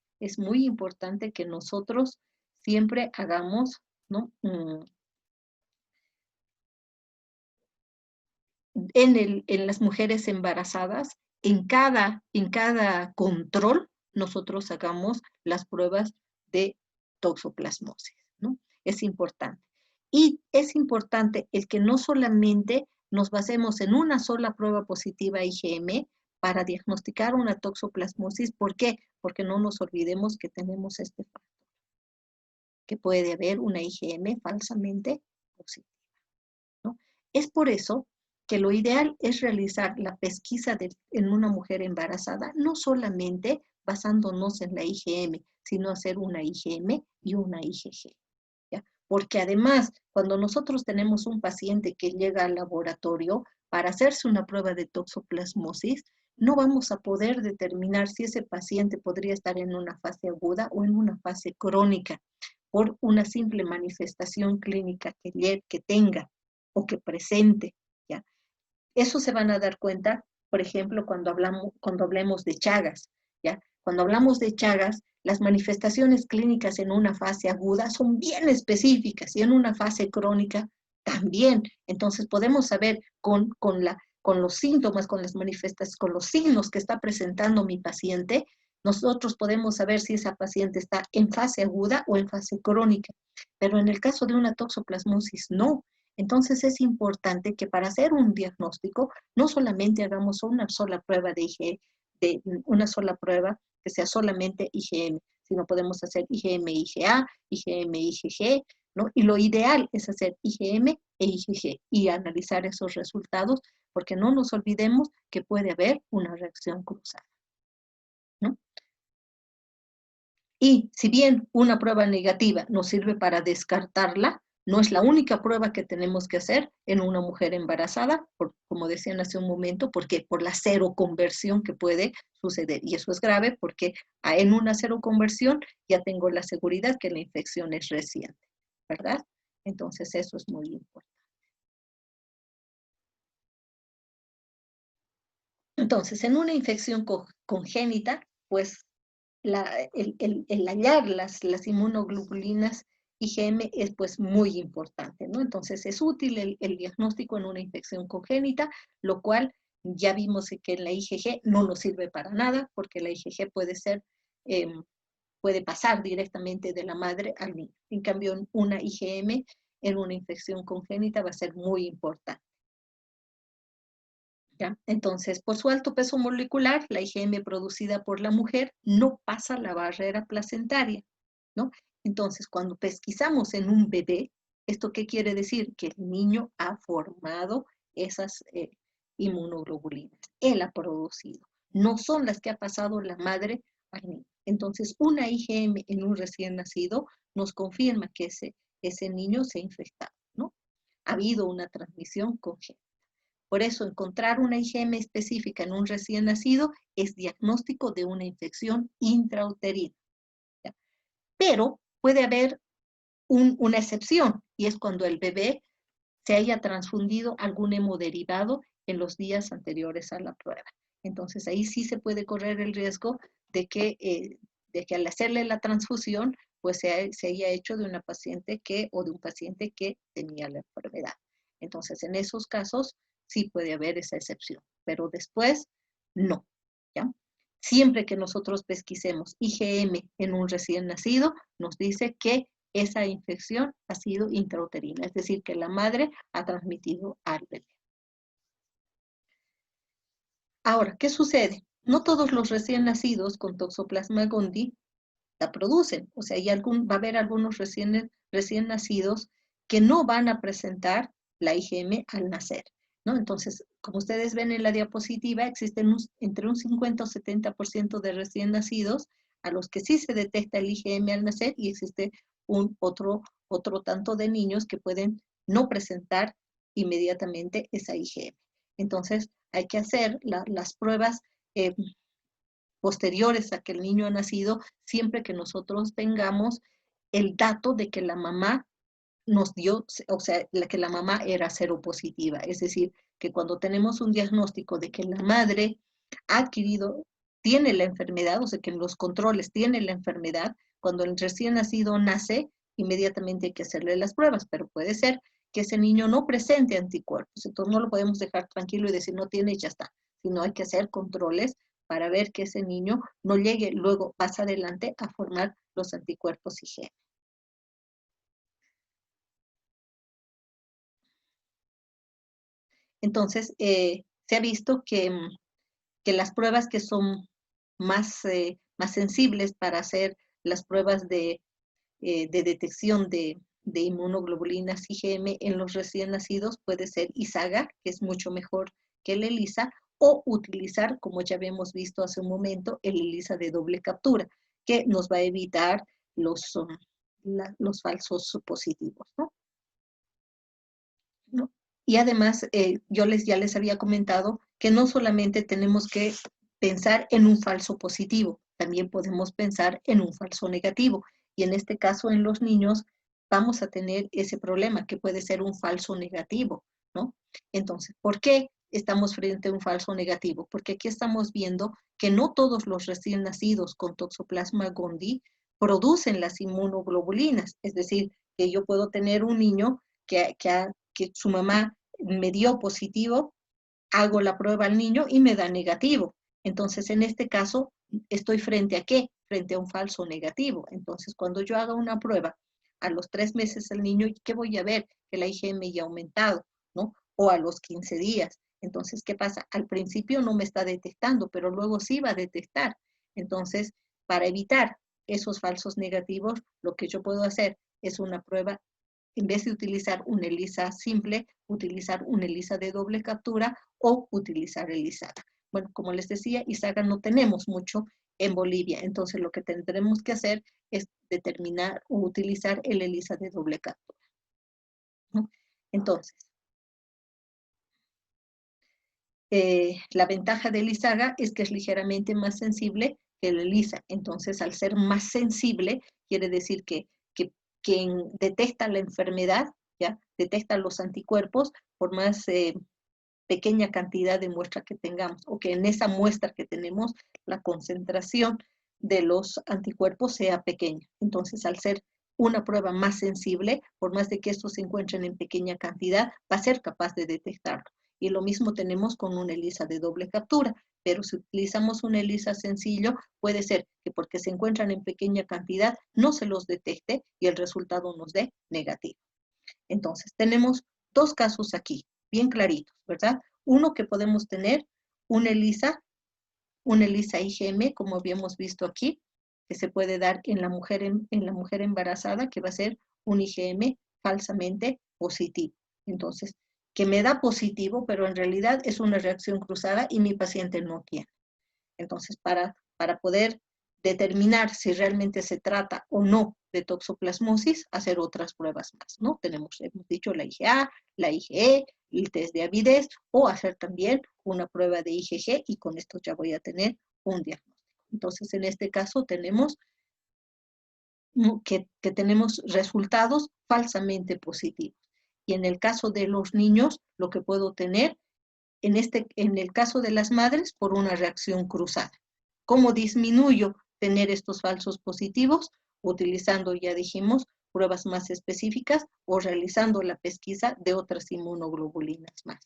que nosotros siempre hagamos, ¿no? En las mujeres embarazadas, en cada control, nosotros hagamos las pruebas de toxoplasmosis, ¿no? Es importante. Y es importante el que no solamente nos basemos en una sola prueba positiva IgM para diagnosticar una toxoplasmosis. ¿Por qué? Porque no nos olvidemos que tenemos este factor, que puede haber una IgM falsamente positiva, ¿no? Es por eso que lo ideal es realizar la pesquisa en una mujer embarazada, no solamente basándonos en la IgM, sino hacer una IgM y una IgG. ¿Ya? Porque además, cuando nosotros tenemos un paciente que llega al laboratorio para hacerse una prueba de toxoplasmosis, no vamos a poder determinar si ese paciente podría estar en una fase aguda o en una fase crónica por una simple manifestación clínica que tenga o que presente. ¿Ya? Eso se van a dar cuenta, por ejemplo, cuando hablemos de Chagas. ¿Ya? Cuando hablamos de Chagas, las manifestaciones clínicas en una fase aguda son bien específicas y en una fase crónica también. Entonces podemos saber con los síntomas, con las manifestaciones, con los signos que está presentando mi paciente, nosotros podemos saber si esa paciente está en fase aguda o en fase crónica. Pero en el caso de una toxoplasmosis, no. Entonces es importante que para hacer un diagnóstico no solamente hagamos una sola prueba una sola prueba que sea solamente IgM, sino podemos hacer IgM, IgA, IgM, IgG, ¿no? Y lo ideal es hacer IgM e IgG y analizar esos resultados, porque no nos olvidemos que puede haber una reacción cruzada, ¿no? Y si bien una prueba negativa nos sirve para descartarla, no es la única prueba que tenemos que hacer en una mujer embarazada, como decían hace un momento, porque por la seroconversión que puede suceder. Y eso es grave porque en una seroconversión ya tengo la seguridad que la infección es reciente, ¿verdad? Entonces eso es muy importante. Entonces, en una infección congénita, pues el hallar las inmunoglobulinas IgM es pues muy importante, ¿no? Entonces es útil el diagnóstico en una infección congénita, lo cual ya vimos que en la IgG no nos sirve para nada, porque la IgG puede pasar directamente de la madre al niño. En cambio, una IgM en una infección congénita va a ser muy importante. ¿Ya? Entonces, por su alto peso molecular, la IgM producida por la mujer no pasa la barrera placentaria, ¿no? Entonces, cuando pesquisamos en un bebé, ¿esto qué quiere decir? Que el niño ha formado esas inmunoglobulinas. Él ha producido. No son las que ha pasado la madre al niño. Entonces, una IgM en un recién nacido nos confirma que ese niño se ha infectado, ¿no? Ha habido una transmisión congénita. Por eso, encontrar una IgM específica en un recién nacido es diagnóstico de una infección intrauterina. ¿Ya? Pero puede haber una excepción, y es cuando el bebé se haya transfundido algún hemodiderivado en los días anteriores a la prueba. Entonces, ahí sí se puede correr el riesgo de que al hacerle la transfusión, pues se haya hecho de una paciente o de un paciente que tenía la enfermedad. Entonces, en esos casos, sí puede haber esa excepción, pero después, no, ¿ya? Siempre que nosotros pesquisemos IgM en un recién nacido, nos dice que esa infección ha sido intrauterina, es decir, que la madre ha transmitido al bebé. Ahora, ¿qué sucede? No todos los recién nacidos con Toxoplasma gondii la producen, o sea, va a haber algunos recién nacidos que no van a presentar la IgM al nacer, ¿no? Entonces, como ustedes ven en la diapositiva, existen entre un 50 o 70% de recién nacidos a los que sí se detecta el IgM al nacer, y existe otro tanto de niños que pueden no presentar inmediatamente esa IgM. Entonces, hay que hacer las pruebas posteriores a que el niño ha nacido, siempre que nosotros tengamos el dato de que la mamá nos dio, o sea, que la mamá era seropositiva. Es decir, que cuando tenemos un diagnóstico de que la madre tiene la enfermedad, o sea, que en los controles tiene la enfermedad, cuando el recién nacido nace, inmediatamente hay que hacerle las pruebas, pero puede ser que ese niño no presente anticuerpos. Entonces no lo podemos dejar tranquilo y decir no tiene y ya está, sino hay que hacer controles para ver que ese niño no llegue luego más adelante a formar los anticuerpos IgM. Entonces, se ha visto que las pruebas que son más sensibles para hacer las pruebas de detección de inmunoglobulinas IgM en los recién nacidos puede ser ISAGA, que es mucho mejor que el ELISA, o utilizar, como ya habíamos visto hace un momento, el ELISA de doble captura, que nos va a evitar los falsos positivos, ¿no? ¿No? Y además, ya les había comentado que no solamente tenemos que pensar en un falso positivo, también podemos pensar en un falso negativo. Y en este caso, en los niños, vamos a tener ese problema que puede ser un falso negativo, ¿no? Entonces, ¿por qué estamos frente a un falso negativo? Porque aquí estamos viendo que no todos los recién nacidos con Toxoplasma gondii producen las inmunoglobulinas. Es decir, que yo puedo tener un niño que su mamá me dio positivo, hago la prueba al niño y me da negativo. Entonces, en este caso, ¿estoy frente a qué? Frente a un falso negativo. Entonces, cuando yo haga una prueba a los 3 meses el niño, ¿qué voy a ver? Que la IgM ya ha aumentado, ¿no? O a los 15 días. Entonces, ¿qué pasa? Al principio no me está detectando, pero luego sí va a detectar. Entonces, para evitar esos falsos negativos, lo que yo puedo hacer es una prueba, en vez de utilizar un ELISA simple, utilizar un ELISA de doble captura o utilizar el ISAGA. Bueno, como les decía, ISAGA no tenemos mucho en Bolivia, entonces lo que tendremos que hacer es determinar o utilizar el ELISA de doble captura, ¿no? Entonces, la ventaja del ISAGA es que es ligeramente más sensible que el ELISA. Entonces, al ser más sensible, quiere decir que detecta la enfermedad, ¿ya? Detecta los anticuerpos, por más pequeña cantidad de muestra que tengamos, o que en esa muestra que tenemos la concentración de los anticuerpos sea pequeña. Entonces, al ser una prueba más sensible, por más de que estos se encuentren en pequeña cantidad, va a ser capaz de detectarlo. Y lo mismo tenemos con una ELISA de doble captura, pero si utilizamos una ELISA sencillo, puede ser que porque se encuentran en pequeña cantidad, no se los detecte y el resultado nos dé negativo. Entonces, tenemos dos casos aquí, bien claritos, ¿verdad? Uno que podemos tener una ELISA IgM, como habíamos visto aquí, que se puede dar en la mujer embarazada, que va a ser un IgM falsamente positivo. Entonces, que me da positivo, pero en realidad es una reacción cruzada y mi paciente no tiene. Entonces, para poder determinar si realmente se trata o no de toxoplasmosis, hacer otras pruebas más, ¿no? Hemos dicho la IgA, la IgE, el test de avidez, o hacer también una prueba de IgG, y con esto ya voy a tener un diagnóstico. Entonces, en este caso tenemos que tenemos resultados falsamente positivos. Y en el caso de los niños, lo que puedo tener, en el caso de las madres, por una reacción cruzada. ¿Cómo disminuyo tener estos falsos positivos? Utilizando, ya dijimos, pruebas más específicas o realizando la pesquisa de otras inmunoglobulinas más.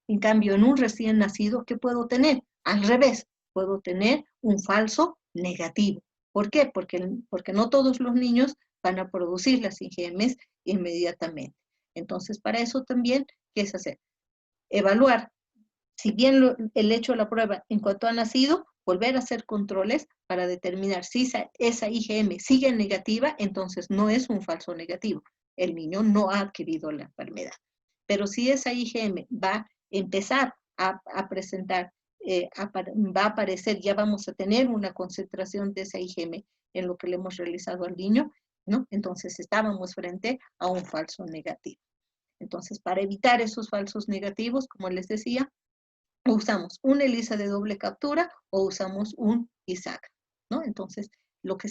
En cambio, en un recién nacido, ¿qué puedo tener? Al revés, puedo tener un falso negativo. ¿Por qué? Porque no todos los niños van a producir las IgMs inmediatamente. Entonces, para eso también, ¿qué es hacer? Evaluar, si bien el hecho de la prueba en cuanto ha nacido, volver a hacer controles para determinar si esa IgM sigue negativa, entonces no es un falso negativo. El niño no ha adquirido la enfermedad. Pero si esa IgM va a empezar a presentar, va a aparecer, ya vamos a tener una concentración de esa IgM en lo que le hemos realizado al niño, ¿no? Entonces estábamos frente a un falso negativo. Entonces, para evitar esos falsos negativos, como les decía, usamos una ELISA de doble captura o usamos un ISAGA, ¿no? Entonces, lo que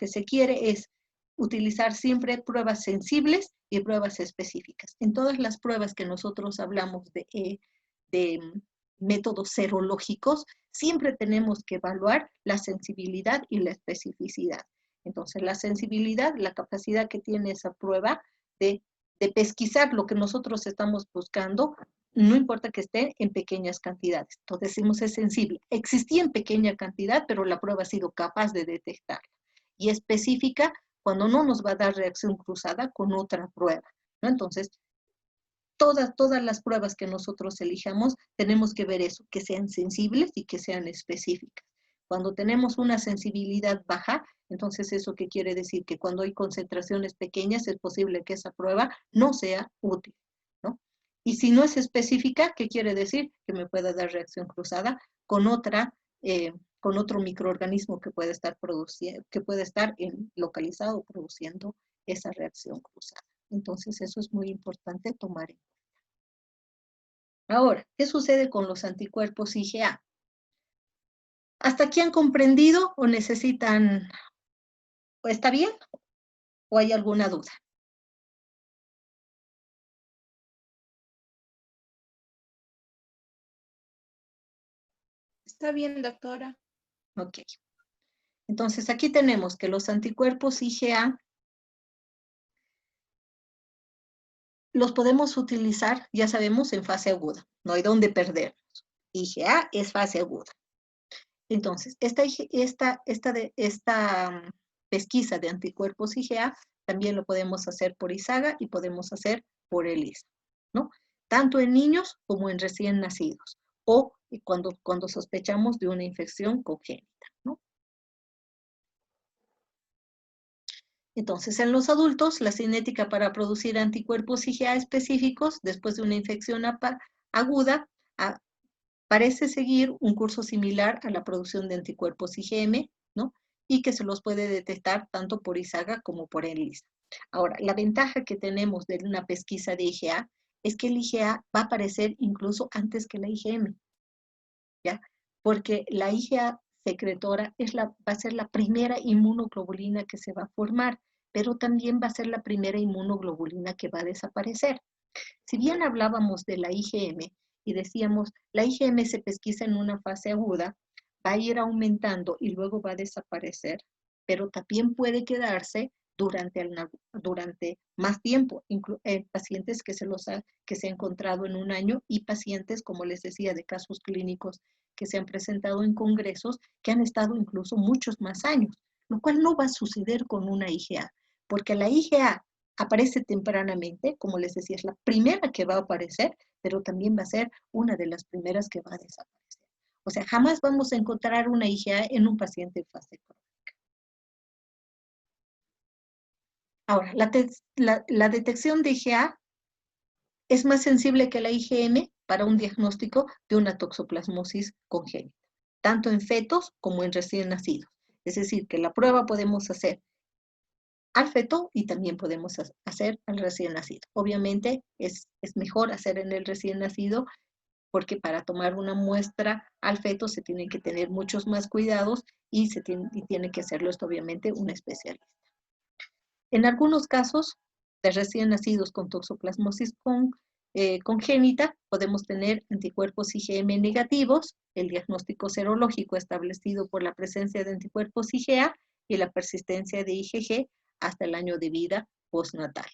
se quiere es utilizar siempre pruebas sensibles y pruebas específicas. En todas las pruebas que nosotros hablamos de métodos serológicos, siempre tenemos que evaluar la sensibilidad y la especificidad. Entonces, la sensibilidad, la capacidad que tiene esa prueba de pesquisar lo que nosotros estamos buscando, no importa que esté en pequeñas cantidades. Entonces decimos es sensible. Existía en pequeña cantidad, pero la prueba ha sido capaz de detectarla. Y específica cuando no nos va a dar reacción cruzada con otra prueba, ¿no? Entonces, todas las pruebas que nosotros elijamos, tenemos que ver eso, que sean sensibles y que sean específicas. Cuando tenemos una sensibilidad baja, entonces ¿eso qué quiere decir? Que cuando hay concentraciones pequeñas es posible que esa prueba no sea útil, ¿no? Y si no es específica, ¿qué quiere decir? Que me pueda dar reacción cruzada con otro microorganismo que puede estar localizado produciendo esa reacción cruzada. Entonces eso es muy importante tomar en cuenta. Ahora, ¿qué sucede con los anticuerpos IgA? ¿Hasta aquí han comprendido o necesitan, o está bien, o hay alguna duda? Está bien, doctora. Ok. Entonces aquí tenemos que los anticuerpos IgA los podemos utilizar, ya sabemos, en fase aguda. No hay dónde perdernos. IgA es fase aguda. Entonces, esta pesquisa de anticuerpos IgA también lo podemos hacer por ISAGA y podemos hacer por ELISA, ¿no? Tanto en niños como en recién nacidos, o cuando sospechamos de una infección congénita, ¿no? Entonces, en los adultos, la cinética para producir anticuerpos IgA específicos después de una infección aguda parece seguir un curso similar a la producción de anticuerpos IgM, ¿no? Y que se los puede detectar tanto por ISAGA como por ELISA. Ahora, la ventaja que tenemos de una pesquisa de IgA es que el IgA va a aparecer incluso antes que la IgM, ¿ya? Porque la IgA secretora va a ser la primera inmunoglobulina que se va a formar, pero también va a ser la primera inmunoglobulina que va a desaparecer. Si bien hablábamos de la IgM, y decíamos, la IgM se pesquisa en una fase aguda, va a ir aumentando y luego va a desaparecer, pero también puede quedarse durante más tiempo, pacientes que se ha encontrado en un año y pacientes, como les decía, de casos clínicos que se han presentado en congresos que han estado incluso muchos más años, lo cual no va a suceder con una IgA, porque la IgA aparece tempranamente, como les decía, es la primera que va a aparecer, pero también va a ser una de las primeras que va a desaparecer. O sea, jamás vamos a encontrar una IgA en un paciente en fase crónica. Ahora, la detección de IgA es más sensible que la IgM para un diagnóstico de una toxoplasmosis congénita, tanto en fetos como en recién nacidos. Es decir, que la prueba podemos hacer al feto y también podemos hacer al recién nacido. Obviamente es mejor hacer en el recién nacido porque para tomar una muestra al feto se tienen que tener muchos más cuidados y tiene que hacerlo esto obviamente un especialista. En algunos casos de recién nacidos con toxoplasmosis congénita podemos tener anticuerpos IgM negativos, el diagnóstico serológico establecido por la presencia de anticuerpos IgA y la persistencia de IgG hasta el año de vida postnatal.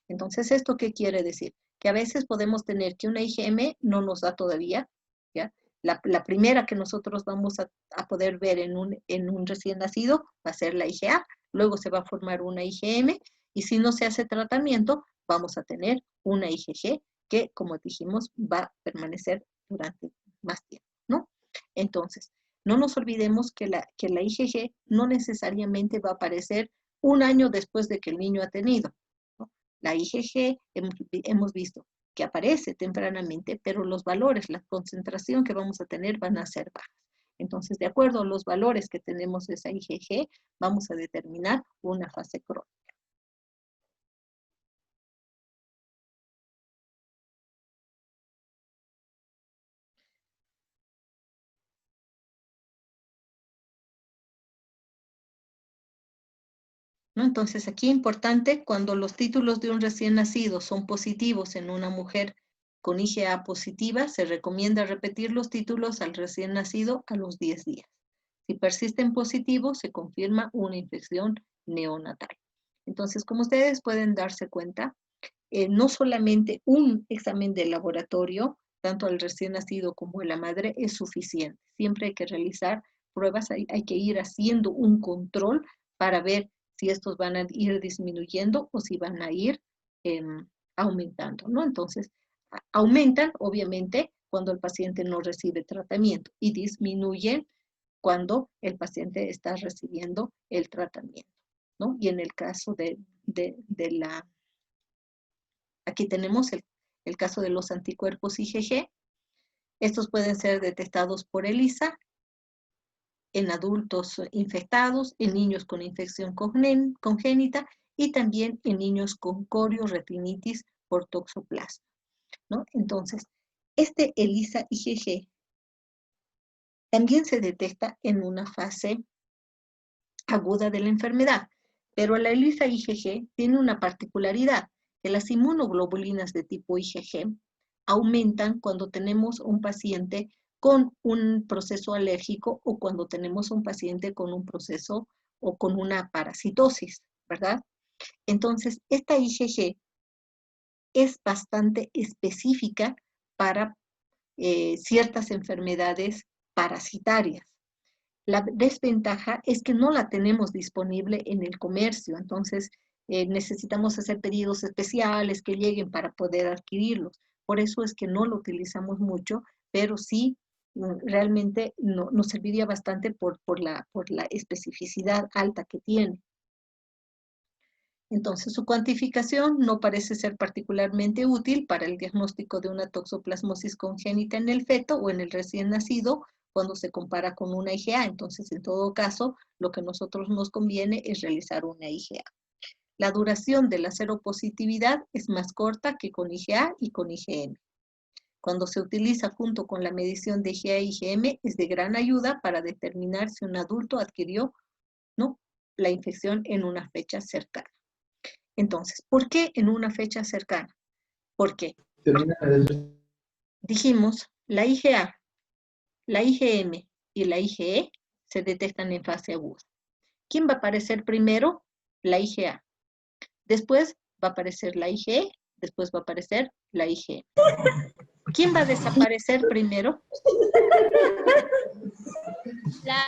Entonces, ¿esto qué quiere decir? Que a veces podemos tener que una IgM no nos da todavía, ¿ya? La primera que nosotros vamos a poder ver en un recién nacido va a ser la IgA, luego se va a formar una IgM y si no se hace tratamiento, vamos a tener una IgG que, como dijimos, va a permanecer durante más tiempo, ¿no? Entonces, no nos olvidemos que la IgG no necesariamente va a aparecer un año después de que el niño ha tenido, ¿no? La IgG hemos visto que aparece tempranamente, pero los valores, la concentración que vamos a tener van a ser bajas. Entonces, de acuerdo a los valores que tenemos de esa IgG, vamos a determinar una fase crónica. ¿No? Entonces, aquí importante, cuando los títulos de un recién nacido son positivos en una mujer con IgA positiva, se recomienda repetir los títulos al recién nacido a los 10 días. Si persisten positivos, se confirma una infección neonatal. Entonces, como ustedes pueden darse cuenta, no solamente un examen de laboratorio, tanto al recién nacido como a la madre, es suficiente. Siempre hay que realizar pruebas, hay que ir haciendo un control para ver si estos van a ir disminuyendo o si van a ir aumentando, ¿no? Entonces, aumentan, obviamente, cuando el paciente no recibe tratamiento y disminuyen cuando el paciente está recibiendo el tratamiento, ¿no? Y en el caso aquí tenemos el caso de los anticuerpos IgG. Estos pueden ser detectados por ELISA en adultos infectados, en niños con infección congénita y también en niños con corioretinitis por toxoplasma, ¿no? Entonces, este ELISA IgG también se detecta en una fase aguda de la enfermedad, pero la ELISA IgG tiene una particularidad, que las inmunoglobulinas de tipo IgG aumentan cuando tenemos un paciente con un proceso alérgico o cuando tenemos un paciente con un proceso o con una parasitosis, ¿verdad? Entonces, esta IgG es bastante específica para ciertas enfermedades parasitarias. La desventaja es que no la tenemos disponible en el comercio, entonces necesitamos hacer pedidos especiales que lleguen para poder adquirirlos. Por eso es que no lo utilizamos mucho, pero sí realmente nos serviría bastante por la especificidad alta que tiene. Entonces, su cuantificación no parece ser particularmente útil para el diagnóstico de una toxoplasmosis congénita en el feto o en el recién nacido cuando se compara con una IgA. Entonces, en todo caso, lo que a nosotros nos conviene es realizar una IgA. La duración de la seropositividad es más corta que con IgA y con IgM. Cuando se utiliza junto con la medición de IgA y IgM, es de gran ayuda para determinar si un adulto adquirió, ¿no?, la infección en una fecha cercana. Entonces, ¿por qué en una fecha cercana? ¿Por qué? dijimos, la IgA, la IgM y la IgE se detectan en fase aguda. ¿Quién va a aparecer primero? La IgA. Después va a aparecer la IgE, después va a aparecer la IgM. ¿Quién va a desaparecer primero? La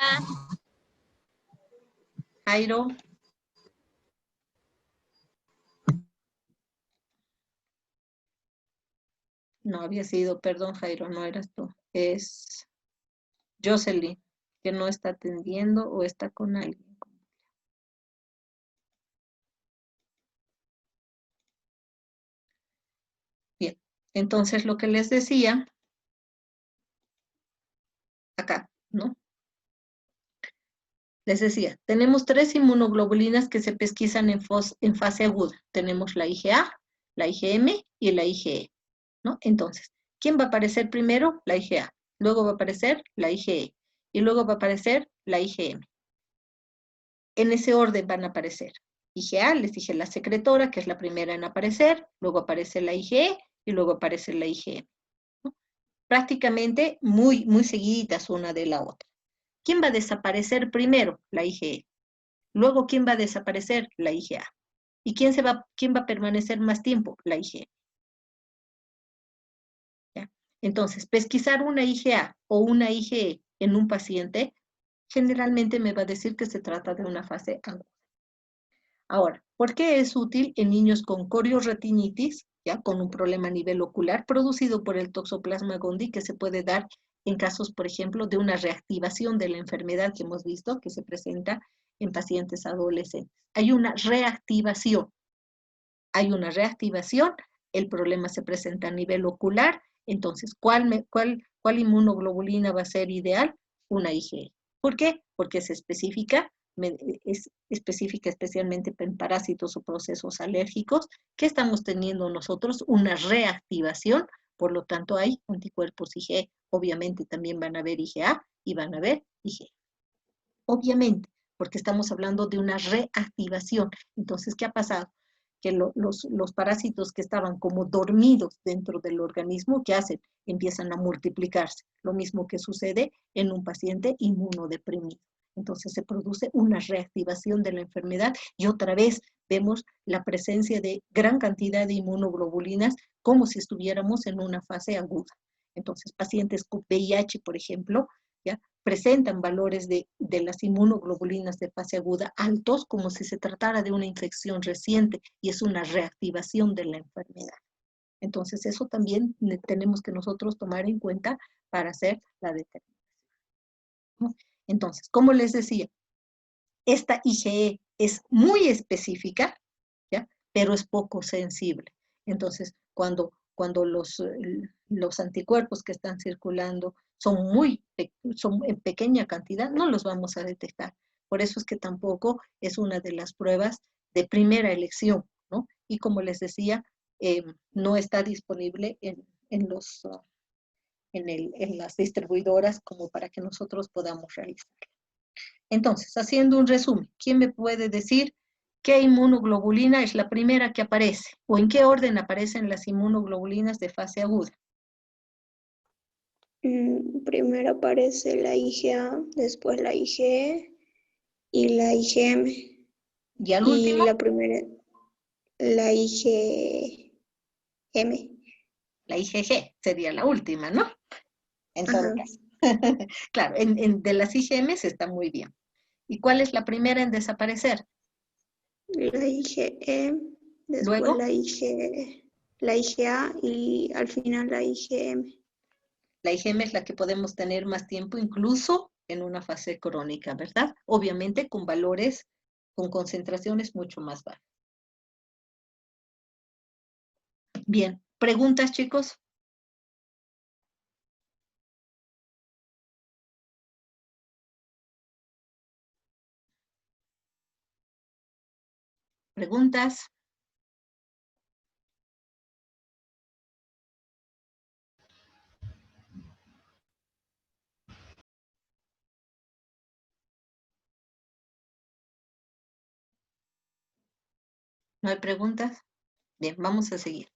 Jairo. No había sido, perdón Jairo, no eras tú. Es Jocelyn, que no está atendiendo o está con alguien. Bien, entonces lo que les decía, acá, ¿no? Les decía, tenemos 3 inmunoglobulinas que se pesquisan en fase aguda. Tenemos la IgA, la IgM y la IgE, ¿no? Entonces, ¿quién va a aparecer primero? La IgA. Luego va a aparecer la IgE. Y luego va a aparecer la IgM. En ese orden van a aparecer. IgA, les dije la secretora, que es la primera en aparecer. Luego aparece la IgE y luego aparece la IgM, ¿no? Prácticamente muy seguiditas una de la otra. ¿Quién va a desaparecer primero? La IgE. Luego, ¿quién va a desaparecer? La IgA. ¿Y quién va a permanecer más tiempo? La IgM. ¿Ya? Entonces, pesquisar una IgA o una IgE en un paciente generalmente me va a decir que se trata de una fase aguda. Ahora, ¿por qué es útil en niños con corioretinitis, ya con un problema a nivel ocular producido por el Toxoplasma gondii, que se puede dar en casos, por ejemplo, de una reactivación de la enfermedad que hemos visto que se presenta en pacientes adolescentes? Hay una reactivación, el problema se presenta a nivel ocular. Entonces, ¿cuál inmunoglobulina va a ser ideal? Una IgE. ¿Por qué? Porque es específica especialmente en parásitos o procesos alérgicos, que estamos teniendo nosotros una reactivación, por lo tanto hay anticuerpos IgE. Obviamente también van a haber IgA y van a haber IgE. Obviamente, porque estamos hablando de una reactivación. Entonces, ¿qué ha pasado? Que los parásitos que estaban como dormidos dentro del organismo, ¿qué hacen? Empiezan a multiplicarse. Lo mismo que sucede en un paciente inmunodeprimido. Entonces se produce una reactivación de la enfermedad y otra vez vemos la presencia de gran cantidad de inmunoglobulinas como si estuviéramos en una fase aguda. Entonces, pacientes con VIH, por ejemplo, ¿ya? Presentan valores de las inmunoglobulinas de fase aguda altos, como si se tratara de una infección reciente, y es una reactivación de la enfermedad. Entonces, eso también tenemos que nosotros tomar en cuenta para hacer la determinación, ¿no? Entonces, como les decía, esta IgE es muy específica, ¿ya? Pero es poco sensible. Entonces, cuando los anticuerpos que están circulando son en pequeña cantidad, no los vamos a detectar. Por eso es que tampoco es una de las pruebas de primera elección, ¿no? Y como les decía, no está disponible en las distribuidoras como para que nosotros podamos realizarlo. Entonces, haciendo un resumen, ¿quién me puede decir qué inmunoglobulina es la primera que aparece? ¿O en qué orden aparecen las inmunoglobulinas de fase aguda? Primero aparece la IgA, después la IgE y la IgM. ¿Y al Y último? la primera, la IgM. La IgG sería la última, ¿no? En todo Ajá. caso. Claro, de las IgMs está muy bien. ¿Y cuál es la primera en desaparecer? La IgE, después Luego, la IgA y al final la IgM. la IgM es la que podemos tener más tiempo, incluso en una fase crónica, ¿verdad? Obviamente con valores, con concentraciones mucho más bajas. Bien, ¿preguntas, chicos? ¿Preguntas? ¿No hay preguntas? Bien, vamos a seguir.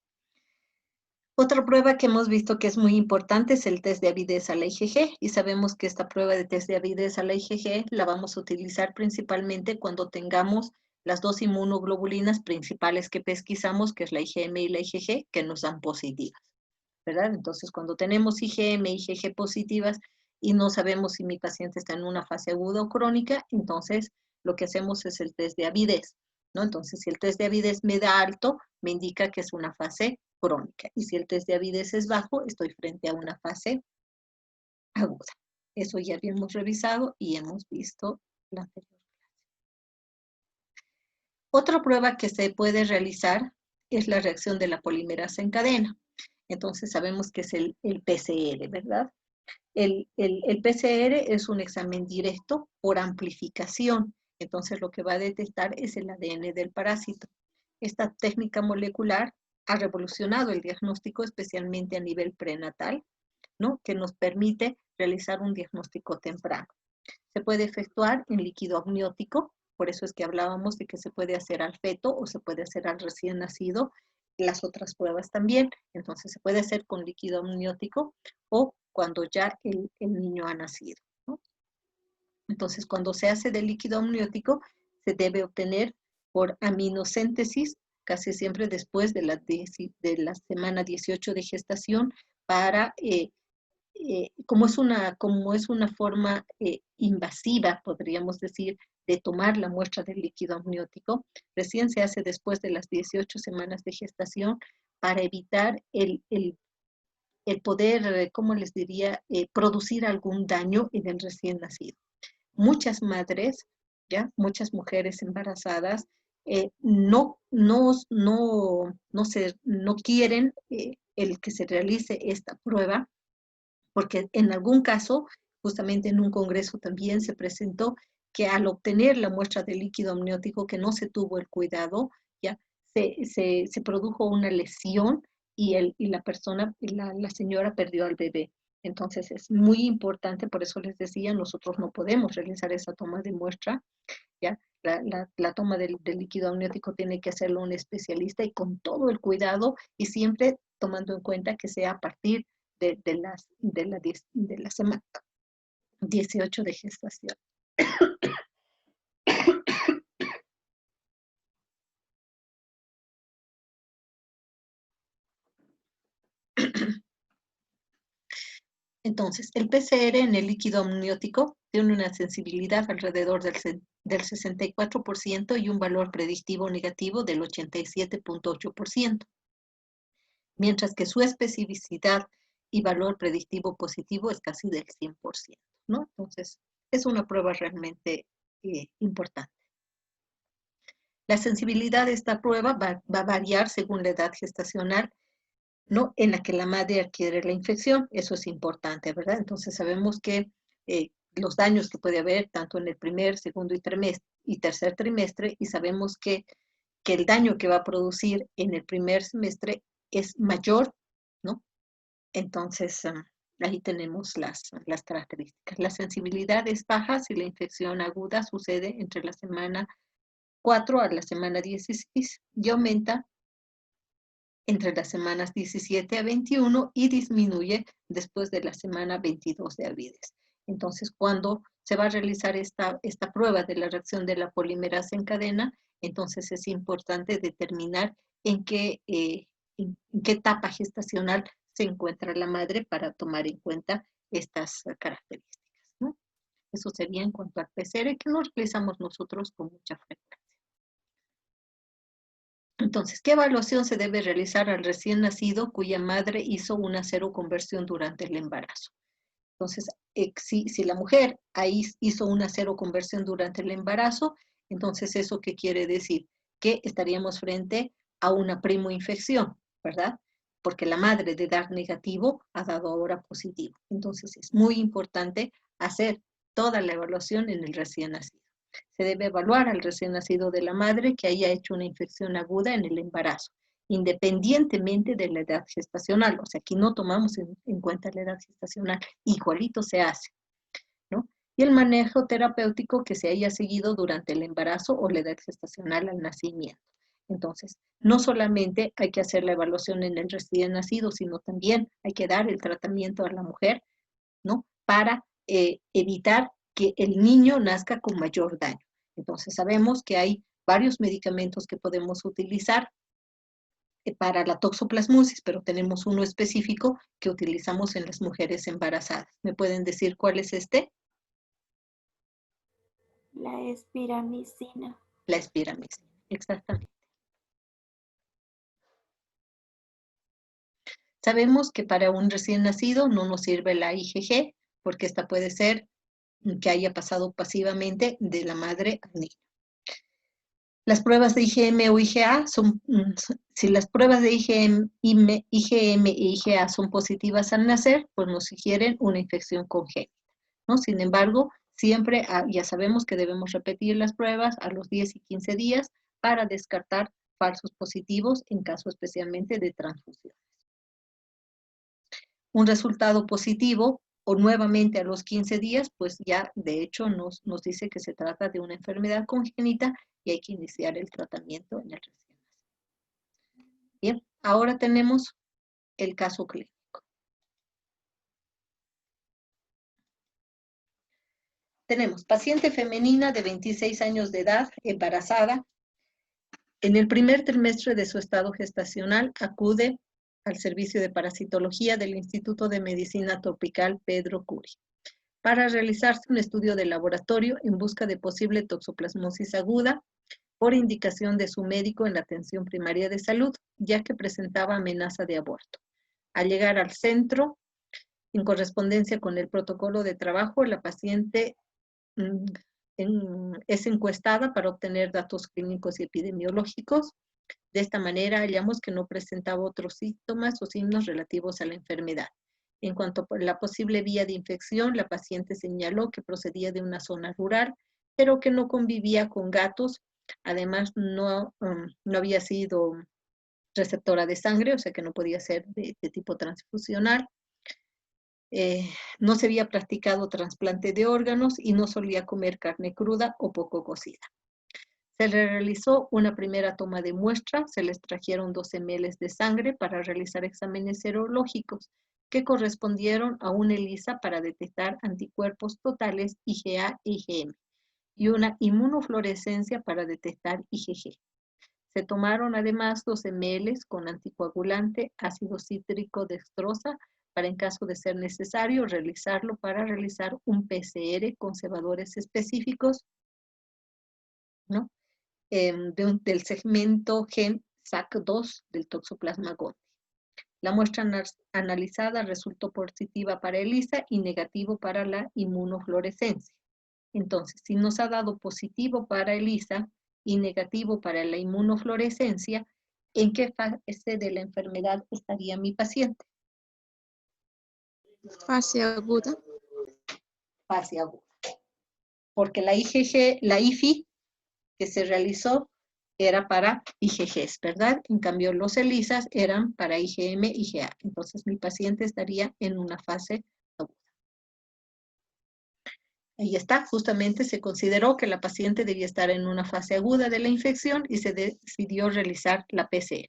Otra prueba que hemos visto que es muy importante es el test de avidez a la IgG, y sabemos que esta prueba de test de avidez a la IgG la vamos a utilizar principalmente cuando tengamos las dos inmunoglobulinas principales que pesquisamos, que es la IgM y la IgG, que nos dan positivas, ¿verdad? Entonces, cuando tenemos IgM y IgG positivas y no sabemos si mi paciente está en una fase aguda o crónica, entonces lo que hacemos es el test de avidez, ¿no? Entonces, si el test de avidez me da alto, me indica que es una fase crónica. Y si el test de avidez es bajo, estoy frente a una fase aguda. Eso ya habíamos revisado y hemos visto la anterior clase. Otra prueba que se puede realizar es la reacción de la polimerasa en cadena. Entonces sabemos que es el PCR, ¿verdad? El PCR es un examen directo por amplificación. Entonces lo que va a detectar es el ADN del parásito. Esta técnica molecular ha revolucionado el diagnóstico, especialmente a nivel prenatal, ¿no? Que nos permite realizar un diagnóstico temprano. Se puede efectuar en líquido amniótico, por eso es que hablábamos de que se puede hacer al feto o se puede hacer al recién nacido, las otras pruebas también. Entonces se puede hacer con líquido amniótico o cuando ya el niño ha nacido, ¿no? Entonces cuando se hace de líquido amniótico se debe obtener por aminosíntesis, casi siempre después de la semana 18 de gestación, para, como es una forma invasiva, podríamos decir, de tomar la muestra del líquido amniótico, recién se hace después de las 18 semanas de gestación para evitar el poder, ¿cómo les diría?, producir algún daño en el recién nacido. Muchas madres, ¿ya? Muchas mujeres embarazadas no quieren el que se realice esta prueba, porque en algún caso, justamente en un congreso también se presentó que al obtener la muestra de líquido amniótico que no se tuvo el cuidado, ya se produjo una lesión y la señora perdió al bebé. Entonces es muy importante, por eso les decía, nosotros no podemos realizar esa toma de muestra, ¿ya? La toma del líquido amniótico tiene que hacerlo un especialista y con todo el cuidado y siempre tomando en cuenta que sea a partir de la semana 18 de gestación. Entonces, el PCR en el líquido amniótico tiene una sensibilidad alrededor del 64% y un valor predictivo negativo del 87.8%, mientras que su especificidad y valor predictivo positivo es casi del 100%, ¿no? Entonces, es una prueba realmente importante. La sensibilidad de esta prueba va a variar según la edad gestacional, ¿no?, en la que la madre adquiere la infección. Eso es importante, ¿verdad? Entonces sabemos que los daños que puede haber tanto en el primer, segundo y tercer trimestre, y sabemos que el daño que va a producir en el primer semestre es mayor, ¿no? Entonces ahí tenemos las características. La sensibilidad es baja si la infección aguda sucede entre la semana 4 a la semana 16 y aumenta entre las semanas 17 a 21 y disminuye después de la semana 22 de avidez. Entonces, cuando se va a realizar esta prueba de la reacción de la polimerasa en cadena, entonces es importante determinar en qué etapa gestacional se encuentra la madre para tomar en cuenta estas características, ¿no? Eso sería en cuanto al PCR, que lo realizamos nosotros con mucha frecuencia. Entonces, ¿qué evaluación se debe realizar al recién nacido cuya madre hizo una seroconversión durante el embarazo? Entonces, si la mujer ahí hizo una seroconversión durante el embarazo, entonces, ¿eso qué quiere decir? Que estaríamos frente a una primoinfección, ¿verdad? Porque la madre de dar negativo ha dado ahora positivo. Entonces, es muy importante hacer toda la evaluación en el recién nacido. Se debe evaluar al recién nacido de la madre que haya hecho una infección aguda en el embarazo, independientemente de la edad gestacional. O sea, aquí no tomamos en cuenta la edad gestacional, igualito se hace, ¿no? Y el manejo terapéutico que se haya seguido durante el embarazo o la edad gestacional al nacimiento. Entonces, no solamente hay que hacer la evaluación en el recién nacido, sino también hay que dar el tratamiento a la mujer, ¿no? Para evitar que el niño nazca con mayor daño. Entonces, sabemos que hay varios medicamentos que podemos utilizar para la toxoplasmosis, pero tenemos uno específico que utilizamos en las mujeres embarazadas. ¿Me pueden decir cuál es este? La espiramicina. La espiramicina, exactamente. Sabemos que para un recién nacido no nos sirve la IgG, porque esta puede ser que haya pasado pasivamente de la madre al niño. Las pruebas de IgM o IgA son, si las pruebas de IgM e IgA son positivas al nacer, pues nos sugieren una infección congénita, ¿no? Sin embargo, siempre ya sabemos que debemos repetir las pruebas a los 10 y 15 días para descartar falsos positivos en caso especialmente de transfusiones. Un resultado positivo o nuevamente a los 15 días, pues ya de hecho nos dice que se trata de una enfermedad congénita y hay que iniciar el tratamiento en el recién nacido. Bien, ahora tenemos el caso clínico. Tenemos paciente femenina de 26 años de edad, embarazada. En el primer trimestre de su estado gestacional acude al servicio de parasitología del Instituto de Medicina Tropical Pedro Curi para realizarse un estudio de laboratorio en busca de posible toxoplasmosis aguda por indicación de su médico en la atención primaria de salud, ya que presentaba amenaza de aborto. Al llegar al centro, en correspondencia con el protocolo de trabajo, la paciente es encuestada para obtener datos clínicos y epidemiológicos. De esta manera, hallamos que no presentaba otros síntomas o signos relativos a la enfermedad. En cuanto a la posible vía de infección, la paciente señaló que procedía de una zona rural, pero que no convivía con gatos. Además, no había sido receptora de sangre, o sea que no podía ser de tipo transfusional. No se había practicado trasplante de órganos y no solía comer carne cruda o poco cocida. Se le realizó una primera toma de muestra, se le extrajeron 12 ml de sangre para realizar exámenes serológicos que correspondieron a una ELISA para detectar anticuerpos totales IgA e IgM y una inmunofluorescencia para detectar IgG. Se tomaron además 12 ml con anticoagulante, ácido cítrico dextrosa, para en caso de ser necesario realizarlo para realizar un PCR con cebadores específicos, ¿no? Del segmento gen SAC2 del Toxoplasma gondii. La muestra analizada resultó positiva para ELISA y negativo para la inmunofluorescencia. Entonces, si nos ha dado positivo para ELISA y negativo para la inmunofluorescencia, ¿en qué fase de la enfermedad estaría mi paciente? Fase aguda. Fase aguda. Porque la IgG, la IFI que se realizó era para IgGs, ¿verdad? En cambio, los ELISAs eran para IgM, IgA. Entonces, mi paciente estaría en una fase aguda. Ahí está, justamente se consideró que la paciente debía estar en una fase aguda de la infección y se decidió realizar la PCR,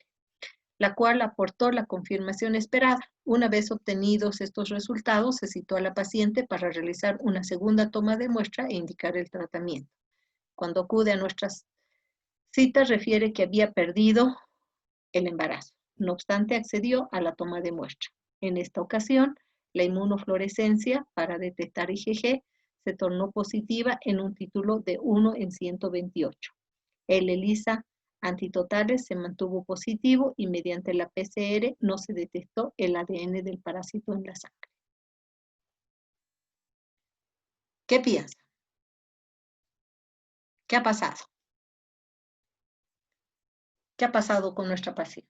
la cual aportó la confirmación esperada. Una vez obtenidos estos resultados, se citó a la paciente para realizar una segunda toma de muestra e indicar el tratamiento. Cuando acude a nuestras citas, refiere que había perdido el embarazo. No obstante, accedió a la toma de muestra. En esta ocasión, la inmunofluorescencia para detectar IgG se tornó positiva en un título de 1 en 128. El ELISA antitotales se mantuvo positivo y mediante la PCR no se detectó el ADN del parásito en la sangre. ¿Qué piensa? ¿Qué ha pasado? ¿Qué ha pasado con nuestra paciente?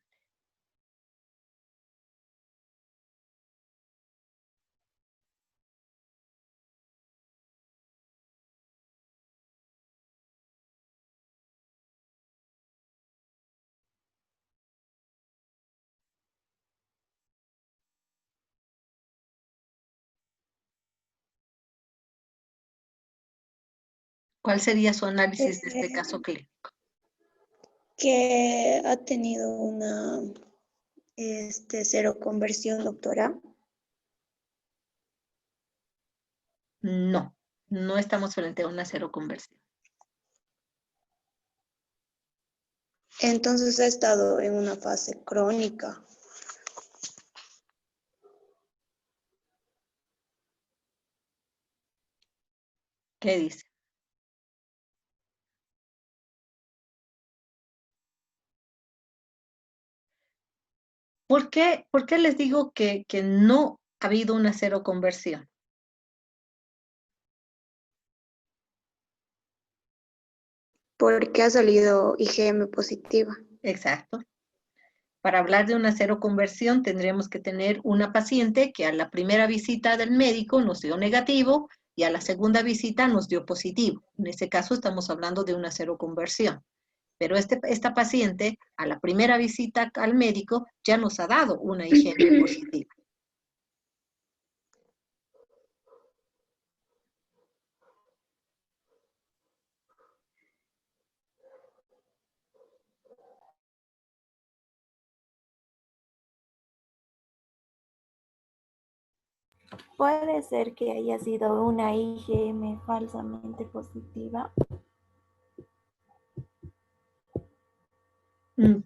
¿Cuál sería su análisis de este caso clínico? que ha tenido una seroconversión, doctora. No, no estamos frente a una seroconversión. Entonces ha estado en una fase crónica. ¿Qué dice? ¿Por qué les digo que no ha habido una seroconversión? Porque ha salido IgM positiva. Exacto. Para hablar de una seroconversión tendríamos que tener una paciente que a la primera visita del médico nos dio negativo y a la segunda visita nos dio positivo. En este caso estamos hablando de una seroconversión. Pero esta paciente a la primera visita al médico ya nos ha dado una IgM positiva. Puede ser que haya sido una IgM falsamente positiva.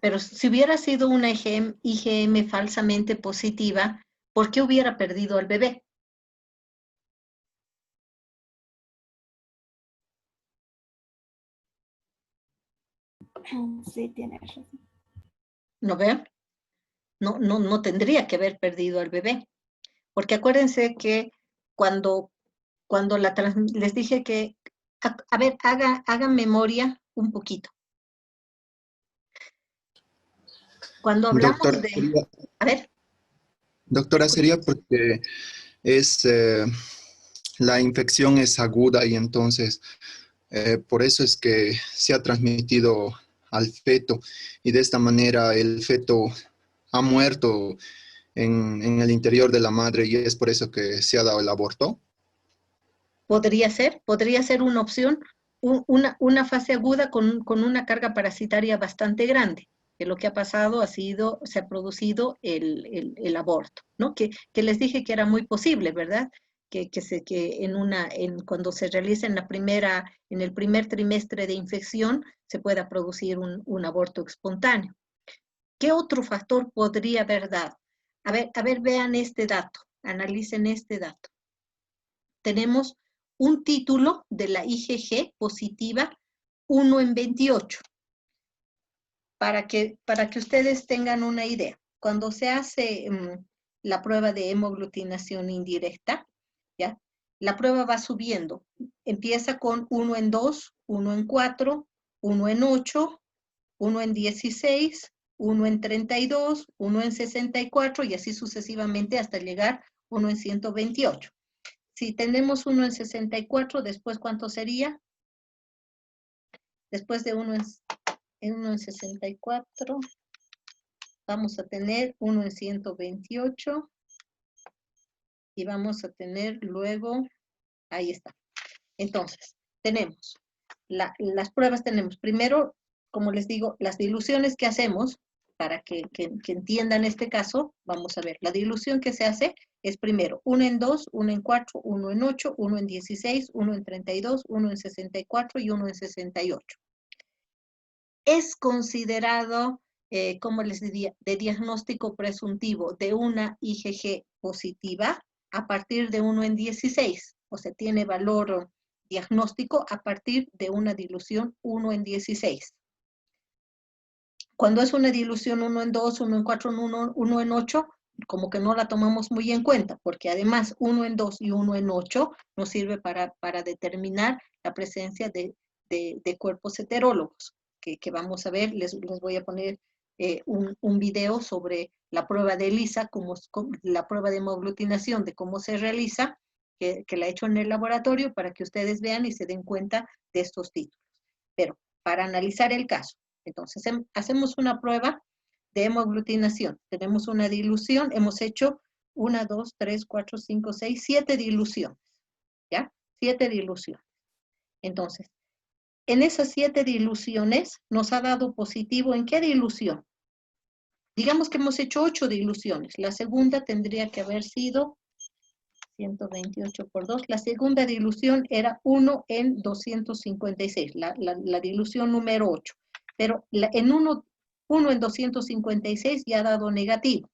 Pero si hubiera sido una IgM falsamente positiva, ¿por qué hubiera perdido al bebé? Sí, tienes razón. ¿No ven? No tendría que haber perdido al bebé. Porque acuérdense que cuando les dije que, a ver, hagan memoria un poquito. Cuando hablamos Doctora, de, a ver, doctora, sería porque es la infección es aguda y entonces por eso es que se ha transmitido al feto y de esta manera el feto ha muerto en el interior de la madre y es por eso que se ha dado el aborto. podría ser una opción, una fase aguda con una carga parasitaria bastante grande, que lo que ha pasado se ha producido el aborto, ¿no? Que les dije que era muy posible, ¿verdad? Que cuando se realiza en el primer trimestre de infección, se pueda producir un aborto espontáneo. ¿Qué otro factor podría haber dado? A ver, vean este dato, analicen este dato. Tenemos un título de la IgG positiva 1 en 28. Para que ustedes tengan una idea, cuando se hace la prueba de hemoglutinación indirecta, ¿ya? La prueba va subiendo. Empieza con 1 en 2, 1 en 4, 1 en 8, 1 en 16, 1 en 32, 1 en 64 y así sucesivamente hasta llegar 1 en 128. Si tenemos 1 en 64, ¿después cuánto sería? Después de 1 en 64, vamos a tener 1 en 128 y vamos a tener luego, ahí está. Entonces, tenemos, las pruebas tenemos, primero, como les digo, las diluciones que hacemos, para que entiendan este caso, vamos a ver, la dilución que se hace es primero 1 en 2, 1 en 4, 1 en 8, 1 en 16, 1 en 32, 1 en 64 y 1 en 68. Es considerado, como les diría, de diagnóstico presuntivo de una IgG positiva a partir de 1 en 16, o sea, tiene valor diagnóstico a partir de una dilución 1 en 16. Cuando es una dilución 1 en 2, 1 en 4, 1 en 8, como que no la tomamos muy en cuenta, porque además 1 en 2 y 1 en 8 nos sirve para determinar la presencia de cuerpos heterólogos, que vamos a ver, les voy a poner un video sobre la prueba de ELISA, la prueba de hemoglutinación, de cómo se realiza, que la he hecho en el laboratorio para que ustedes vean y se den cuenta de estos títulos. Pero para analizar el caso, entonces hacemos una prueba de hemoglutinación. Tenemos una dilución, hemos hecho 1, 2, 3, 4, 5, 6, 7 diluciones, ¿ya? 7 diluciones. Entonces, en esas 7 diluciones nos ha dado positivo. ¿En qué dilución? Digamos que hemos hecho 8 diluciones. La segunda tendría que haber sido 128 por 2. La segunda dilución era 1 en 256, la dilución número 8. Pero en 1 en 256 ya ha dado negativo.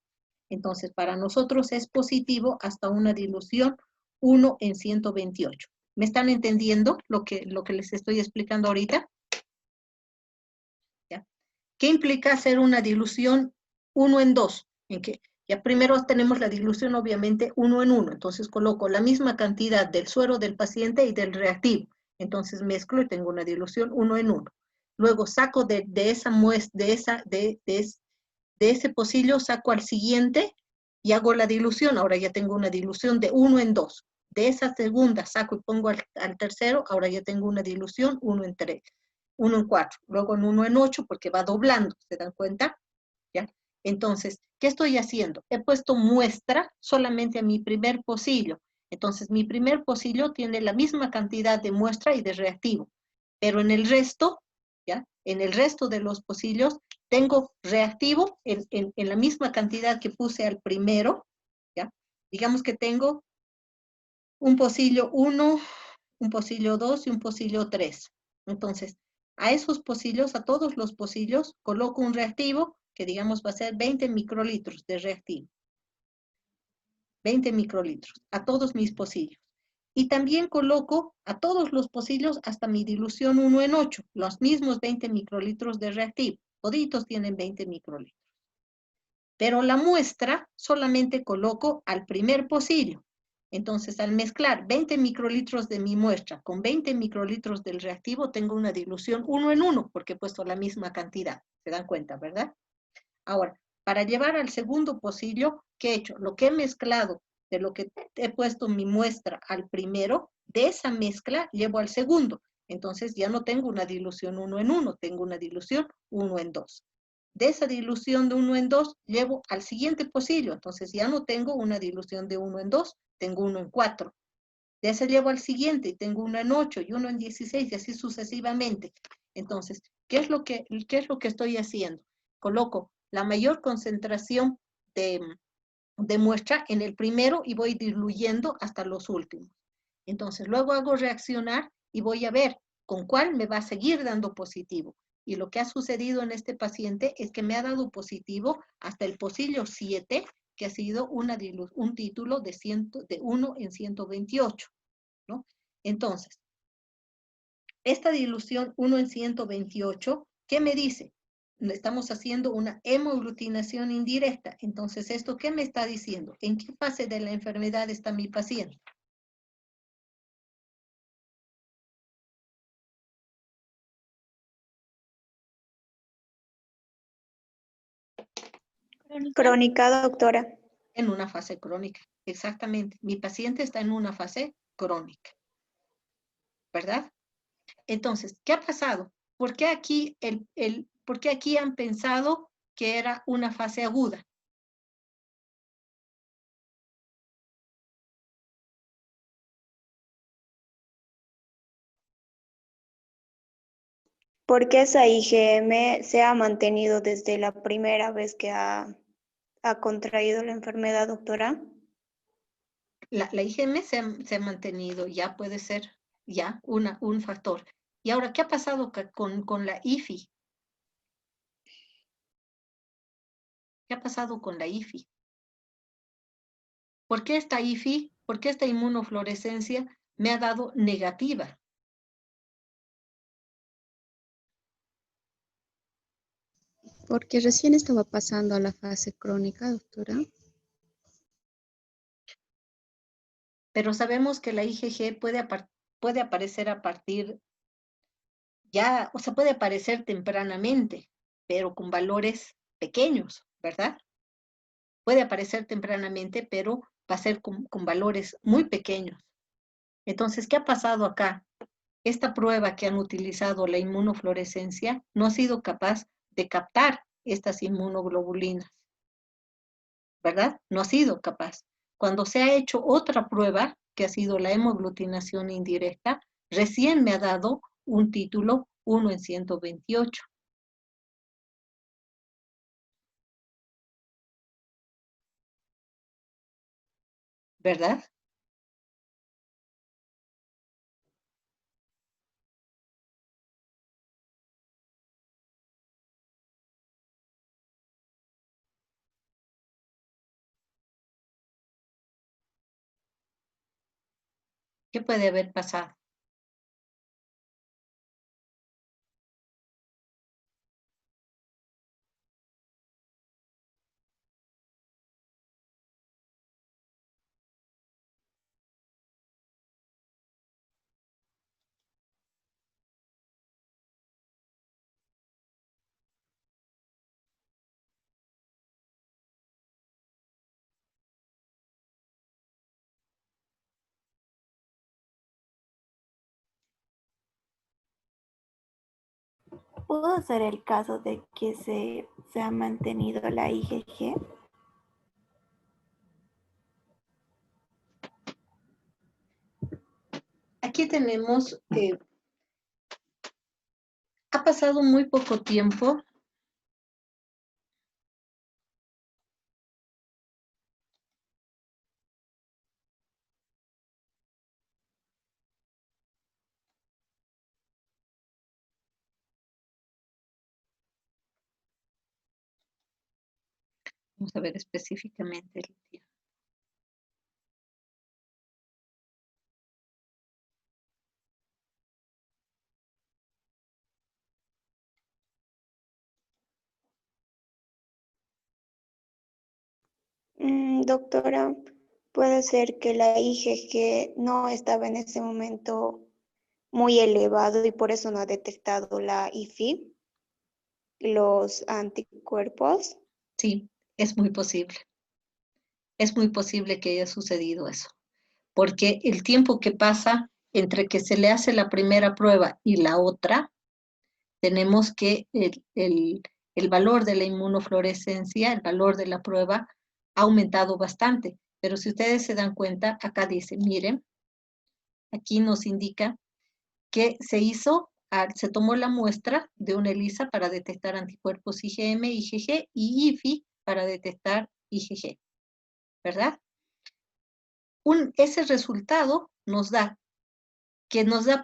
Entonces, para nosotros es positivo hasta una dilución 1 en 128. ¿Me están entendiendo lo que les estoy explicando ahorita? ¿Ya? ¿Qué implica hacer una dilución 1 en 2? En que ya primero tenemos la dilución, obviamente, 1 en 1. Entonces coloco la misma cantidad del suero del paciente y del reactivo. Entonces mezclo y tengo una dilución 1 en 1. Luego saco de esa muestra, de ese pocillo, saco al siguiente y hago la dilución. Ahora ya tengo una dilución de 1 en 2. De esa segunda saco y pongo al tercero. Ahora ya tengo una dilución 1 en 3. 1 en 4. Luego en 1 en 8 porque va doblando. ¿Se dan cuenta? ¿Ya? Entonces, ¿qué estoy haciendo? He puesto muestra solamente a mi primer pocillo. Entonces, mi primer pocillo tiene la misma cantidad de muestra y de reactivo. Pero en el resto, ¿ya? En el resto de los pocillos, tengo reactivo en la misma cantidad que puse al primero, ¿ya? Digamos que tengo un pocillo 1, un pocillo 2 y un pocillo 3. Entonces, a esos pocillos, a todos los pocillos, coloco un reactivo que digamos va a ser 20 microlitros de reactivo. 20 microlitros a todos mis pocillos. Y también coloco a todos los pocillos hasta mi dilución 1 en 8, los mismos 20 microlitros de reactivo. Toditos tienen 20 microlitros. Pero la muestra solamente coloco al primer pocillo. Entonces, al mezclar 20 microlitros de mi muestra con 20 microlitros del reactivo, tengo una dilución 1 en 1, porque he puesto la misma cantidad. ¿Se dan cuenta, verdad? Ahora, para llevar al segundo pocillo, ¿qué he hecho? Lo que he mezclado de lo que he puesto mi muestra al primero, de esa mezcla llevo al segundo. Entonces ya no tengo una dilución 1 en 1, tengo una dilución 1 en 2. De esa dilución de 1 en 2 llevo al siguiente pocillo. Entonces ya no tengo una dilución de 1 en 2, tengo 1 en 4. De ese llevo al siguiente y tengo 1 en 8 y 1 en 16 y así sucesivamente. Entonces, ¿qué es lo que estoy haciendo? Coloco la mayor concentración de muestra en el primero y voy diluyendo hasta los últimos. Entonces, luego hago reaccionar y voy a ver con cuál me va a seguir dando positivo. Y lo que ha sucedido en este paciente es que me ha dado positivo hasta el pocillo 7, que ha sido un título de 1 en 128, ¿no? Entonces, esta dilución 1 en 128, ¿qué me dice? Estamos haciendo una hemoaglutinación indirecta. Entonces, ¿esto qué me está diciendo? ¿En qué fase de la enfermedad está mi paciente? Crónica, doctora. En una fase crónica, exactamente. Mi paciente está en una fase crónica, ¿verdad? Entonces, ¿qué ha pasado? ¿Por qué aquí, ¿por qué aquí han pensado que era una fase aguda? Porque esa IgM se ha mantenido desde la primera vez que ha contraído la enfermedad, doctora. La IgM se ha mantenido, ya puede ser ya un factor. Y ahora, ¿qué ha pasado con la IFI? ¿Qué ha pasado con la IFI? ¿Por qué esta IFI, por qué esta inmunofluorescencia me ha dado negativa? Porque recién estaba pasando a la fase crónica, doctora. Pero sabemos que la IgG puede aparecer a partir ya, o sea, puede aparecer tempranamente, pero con valores pequeños, ¿verdad? Puede aparecer tempranamente, pero va a ser con valores muy pequeños. Entonces, ¿qué ha pasado acá? Esta prueba que han utilizado, la inmunofluorescencia, no ha sido capaz de captar estas inmunoglobulinas, ¿verdad? No ha sido capaz. Cuando se ha hecho otra prueba, que ha sido la hemoaglutinación indirecta, recién me ha dado un título 1 en 128. ¿Verdad? ¿Qué puede haber pasado? ¿Pudo ser el caso de que se ha mantenido la IgG? Aquí tenemos, ha pasado muy poco tiempo. Vamos a ver específicamente el tiempo. Doctora, puede ser que la IgG no estaba en ese momento muy elevado y por eso no ha detectado la IFI, los anticuerpos. Sí, es muy posible. Es muy posible que haya sucedido eso. Porque el tiempo que pasa entre que se le hace la primera prueba y la otra, tenemos que el valor de la inmunofluorescencia, el valor de la prueba, ha aumentado bastante. Pero si ustedes se dan cuenta, acá dice, miren, aquí nos indica que se tomó la muestra de una ELISA para detectar anticuerpos IgM, IgG y IFI para detectar IgG, ¿verdad? Ese resultado nos da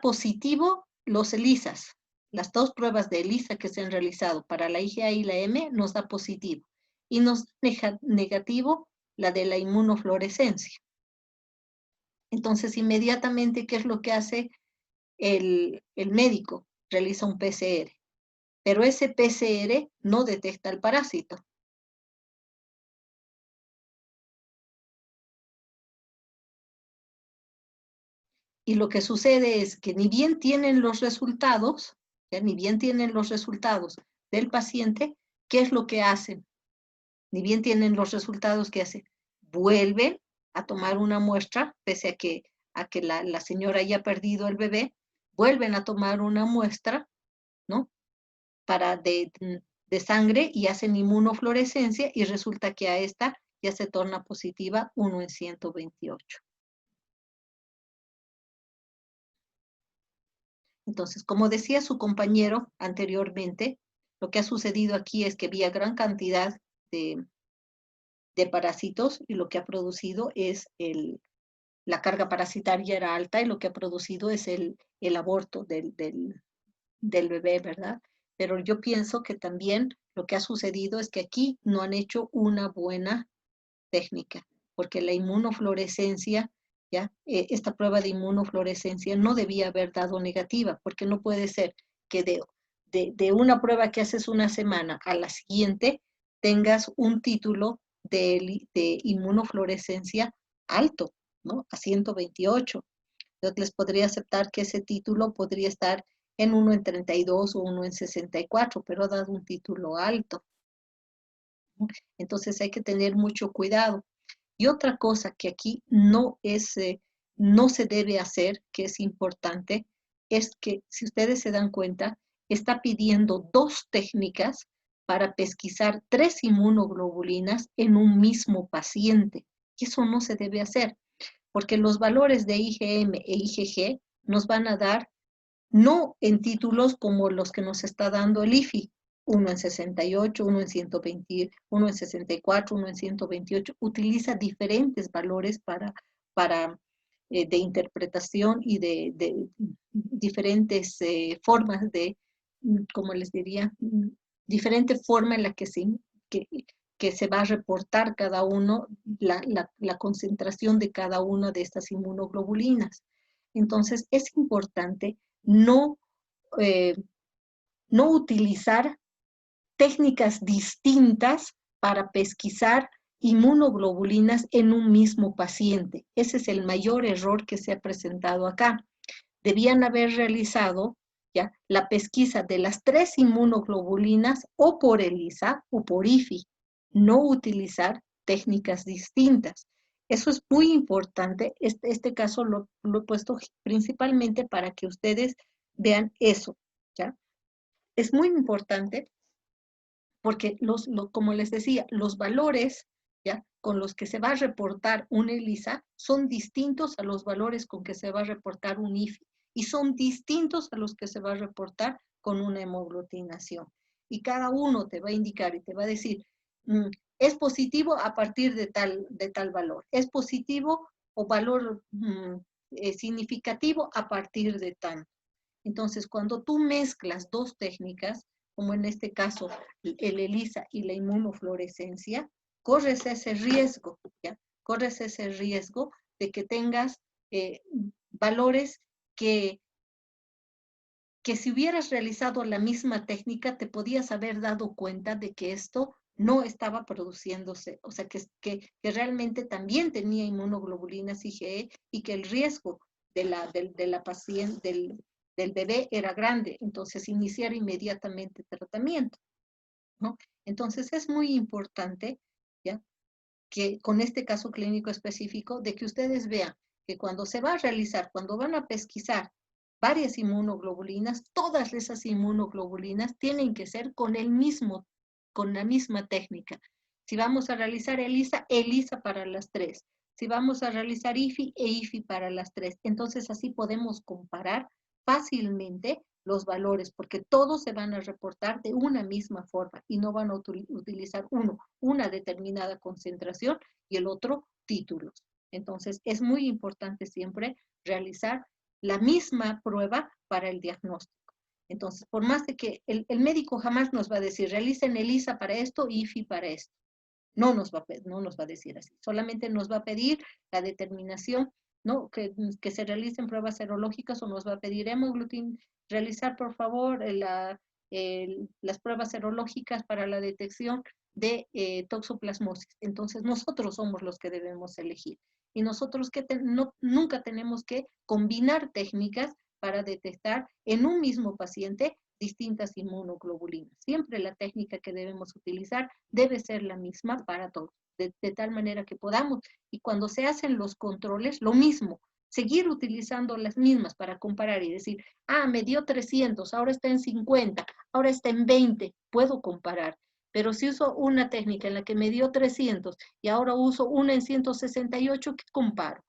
positivo los ELISAs. Las dos pruebas de ELISA que se han realizado para la IgA y la M nos da positivo. Y nos da negativo la de la inmunofluorescencia. Entonces, inmediatamente, ¿qué es lo que hace el médico? Realiza un PCR. Pero ese PCR no detecta el parásito. Y lo que sucede es que ni bien tienen los resultados, ¿ya? Ni bien tienen los resultados del paciente, ¿qué es lo que hacen? Ni bien tienen los resultados, ¿qué hacen? Vuelven a tomar una muestra, pese a que la señora haya perdido el bebé, vuelven a tomar una muestra, ¿no? De sangre y hacen inmunofluorescencia y resulta que a esta ya se torna positiva 1 en 128. Entonces, como decía su compañero anteriormente, lo que ha sucedido aquí es que había gran cantidad de parásitos y lo que ha producido es la carga parasitaria era alta y lo que ha producido es el aborto del bebé, ¿verdad? Pero yo pienso que también lo que ha sucedido es que aquí no han hecho una buena técnica, porque la inmunofluorescencia, ¿ya? Esta prueba de inmunofluorescencia no debía haber dado negativa, porque no puede ser que de una prueba que haces una semana a la siguiente tengas un título de inmunofluorescencia alto, ¿no? A 128. Yo les podría aceptar que ese título podría estar en 1 en 32 o 1 en 64, pero ha dado un título alto. Entonces hay que tener mucho cuidado. Y otra cosa que aquí no se debe hacer, que es importante, es que si ustedes se dan cuenta, está pidiendo dos técnicas para pesquisar 3 inmunoglobulinas en un mismo paciente. Y eso no se debe hacer, porque los valores de IgM e IgG nos van a dar no en títulos como los que nos está dando el IFI, uno en 68, uno en 120, uno en 64, uno en 128, utiliza diferentes valores de interpretación y de diferentes formas de, como les diría, diferente forma en la que se va a reportar cada uno, la concentración de cada una de estas inmunoglobulinas. Entonces, es importante no utilizar técnicas distintas para pesquisar inmunoglobulinas en un mismo paciente. Ese es el mayor error que se ha presentado acá. Debían haber realizado ya la pesquisa de las 3 inmunoglobulinas o por ELISA o por IFI, no utilizar técnicas distintas. Eso es muy importante. Este caso lo he puesto principalmente para que ustedes vean eso, ¿ya? Es muy importante porque, como les decía, los valores, ¿ya?, con los que se va a reportar un ELISA son distintos a los valores con que se va a reportar un IFI y son distintos a los que se va a reportar con una hemoglutinación. Y cada uno te va a indicar y te va a decir, es positivo a partir de tal valor, es positivo o valor significativo a partir de tanto. Entonces, cuando tú mezclas 2 técnicas, como en este caso el ELISA y la inmunofluorescencia, corres ese riesgo, ¿ya? Corres ese riesgo de que tengas valores que si hubieras realizado la misma técnica, te podías haber dado cuenta de que esto no estaba produciéndose, o sea, que realmente también tenía inmunoglobulinas IgE y que el riesgo de la paciente, del bebé era grande, entonces iniciar inmediatamente tratamiento, ¿no? Entonces es muy importante, ¿ya?, que con este caso clínico específico, de que ustedes vean que cuando se va a realizar, cuando van a pesquisar varias inmunoglobulinas, todas esas inmunoglobulinas tienen que ser con la misma técnica. Si vamos a realizar ELISA, ELISA para las 3. Si vamos a realizar IFI, IFI para las 3. Entonces así podemos comparar fácilmente los valores, porque todos se van a reportar de una misma forma y no van a utilizar una determinada concentración y el otro títulos. Entonces es muy importante siempre realizar la misma prueba para el diagnóstico. Entonces, por más de que el médico jamás nos va a decir, realicen ELISA para esto, IFI para esto. No nos va a decir así. Solamente nos va a pedir la determinación, ¿no?, que se realicen pruebas serológicas, o nos va a pedir hemoglutin, realizar, por favor, las pruebas serológicas para la detección de toxoplasmosis. Entonces, nosotros somos los que debemos elegir. Y nosotros nunca tenemos que combinar técnicas para detectar en un mismo paciente distintas inmunoglobulinas. Siempre la técnica que debemos utilizar debe ser la misma para todos, de tal manera que podamos, y cuando se hacen los controles, lo mismo, seguir utilizando las mismas para comparar y decir, me dio 300, ahora está en 50, ahora está en 20, puedo comparar. Pero si uso una técnica en la que me dio 300 y ahora uso una en 168, ¿qué comparo?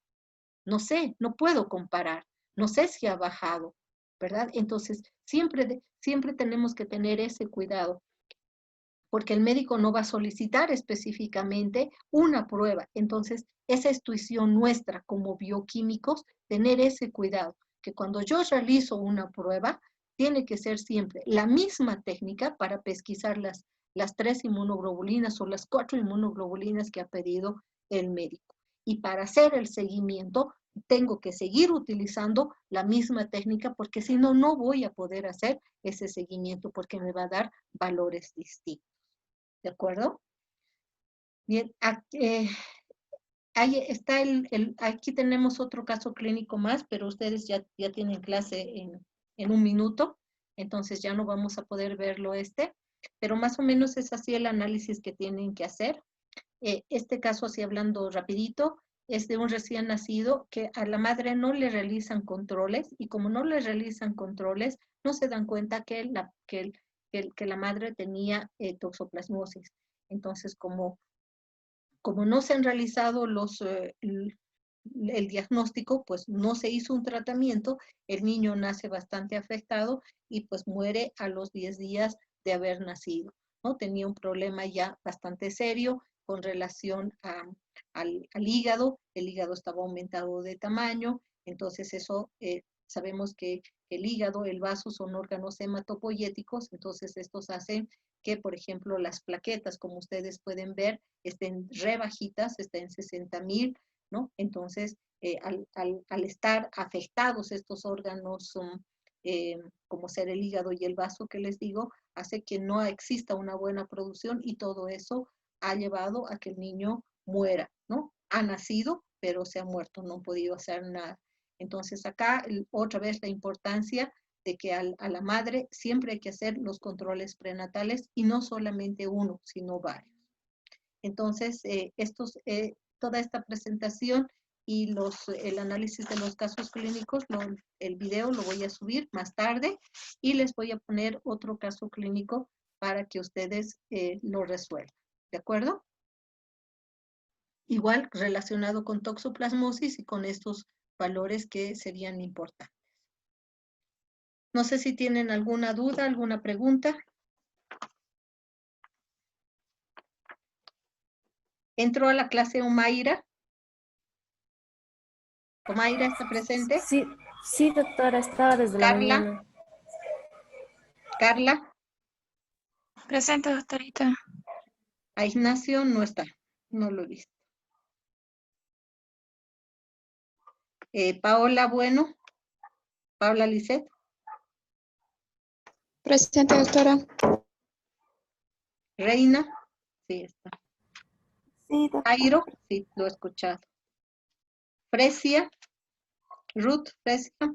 No sé, no puedo comparar, no sé si ha bajado, ¿verdad? Entonces, siempre tenemos que tener ese cuidado, porque el médico no va a solicitar específicamente una prueba. Entonces, esa es tuición nuestra como bioquímicos, tener ese cuidado, que cuando yo realizo una prueba, tiene que ser siempre la misma técnica para pesquisar las 3 inmunoglobulinas o las 4 inmunoglobulinas que ha pedido el médico. Y para hacer el seguimiento, tengo que seguir utilizando la misma técnica, porque si no, no voy a poder hacer ese seguimiento, porque me va a dar valores distintos. ¿De acuerdo? Bien, ahí está aquí tenemos otro caso clínico más, pero ustedes ya tienen clase en un minuto, entonces ya no vamos a poder verlo pero más o menos es así el análisis que tienen que hacer. Este caso, así hablando rapidito, es de un recién nacido que a la madre no le realizan controles, y como no le realizan controles, no se dan cuenta que la madre tenía toxoplasmosis. Entonces, como no se han realizado el diagnóstico, pues no se hizo un tratamiento, el niño nace bastante afectado y pues muere a los 10 días de haber nacido, ¿no? Tenía un problema ya bastante serio con relación al hígado, el hígado estaba aumentado de tamaño, entonces eso sabemos que el hígado, el vaso son órganos hematopoyéticos, entonces estos hacen que, por ejemplo, las plaquetas, como ustedes pueden ver, estén re bajitas, estén en 60,000, ¿no? Entonces, al estar afectados estos órganos, como ser el hígado y el vaso que les digo, hace que no exista una buena producción y todo eso ha llevado a que el niño muera, ¿no? Ha nacido, pero se ha muerto, no ha podido hacer nada. Entonces acá otra vez la importancia de que a la madre siempre hay que hacer los controles prenatales y no solamente uno, sino varios. Entonces, toda esta presentación y el análisis de los casos clínicos, el video lo voy a subir más tarde y les voy a poner otro caso clínico para que ustedes lo resuelvan. ¿De acuerdo? Igual relacionado con toxoplasmosis y con estos valores que serían importantes. No sé si tienen alguna duda, alguna pregunta. ¿Entró a la clase Omaira? ¿Omaira está presente? Sí, sí, doctora, estaba desde la Carla. mañana. Carla. Presente, doctorita. A Ignacio no está, no lo he visto. Paola Bueno. Paola Lisset. Presente, doctora. Reina. Sí, está. Sí, doctora. Jairo. Sí, lo he escuchado. Fresia. Ruth Fresia.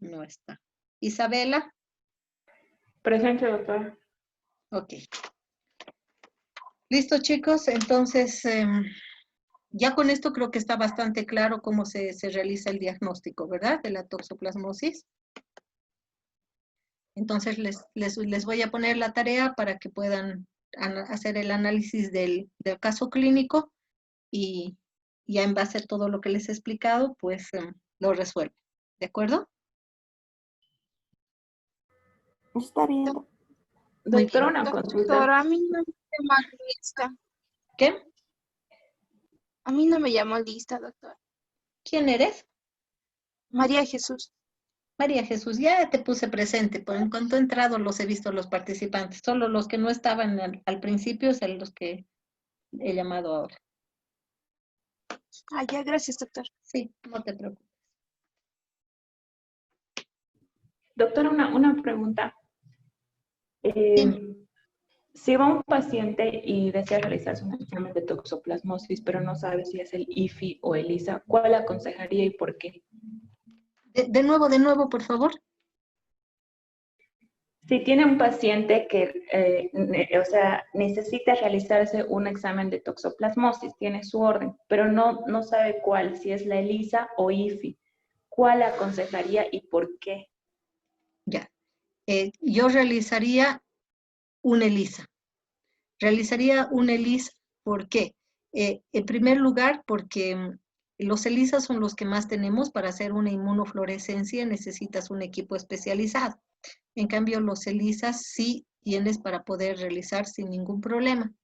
No está. Isabela. Presente, doctora. Ok. Listo, chicos. Entonces, ya con esto creo que está bastante claro cómo se realiza el diagnóstico, ¿verdad? De la toxoplasmosis. Entonces, les voy a poner la tarea para que puedan hacer el análisis del caso clínico y ya en base a todo lo que les he explicado, pues lo resuelven. ¿De acuerdo? Está bien. Muy Doctora, bien. una consulta. Doctora, a mí no me llamó lista. ¿Qué? A mí no me llamó lista, doctora. ¿Quién eres? María Jesús. María Jesús, ya te puse presente, por en cuanto he entrado los he visto los participantes, solo los que no estaban al principio son los que he llamado ahora. Ah, ya, gracias, doctor. Sí, no te preocupes. Doctora, una pregunta. Si va un paciente y desea realizarse un examen de toxoplasmosis, pero no sabe si es el IFI o ELISA, ¿cuál aconsejaría y por qué? De nuevo, por favor. Si tiene un paciente que, necesita realizarse un examen de toxoplasmosis, tiene su orden, pero no sabe cuál, si es la ELISA o IFI, ¿cuál aconsejaría y por qué? Ya. Yo realizaría un ELISA. Realizaría un ELISA, ¿por qué? En primer lugar, porque los ELISA son los que más tenemos. Para hacer una inmunofluorescencia necesitas un equipo especializado. En cambio, los ELISA sí tienes para poder realizar sin ningún problema.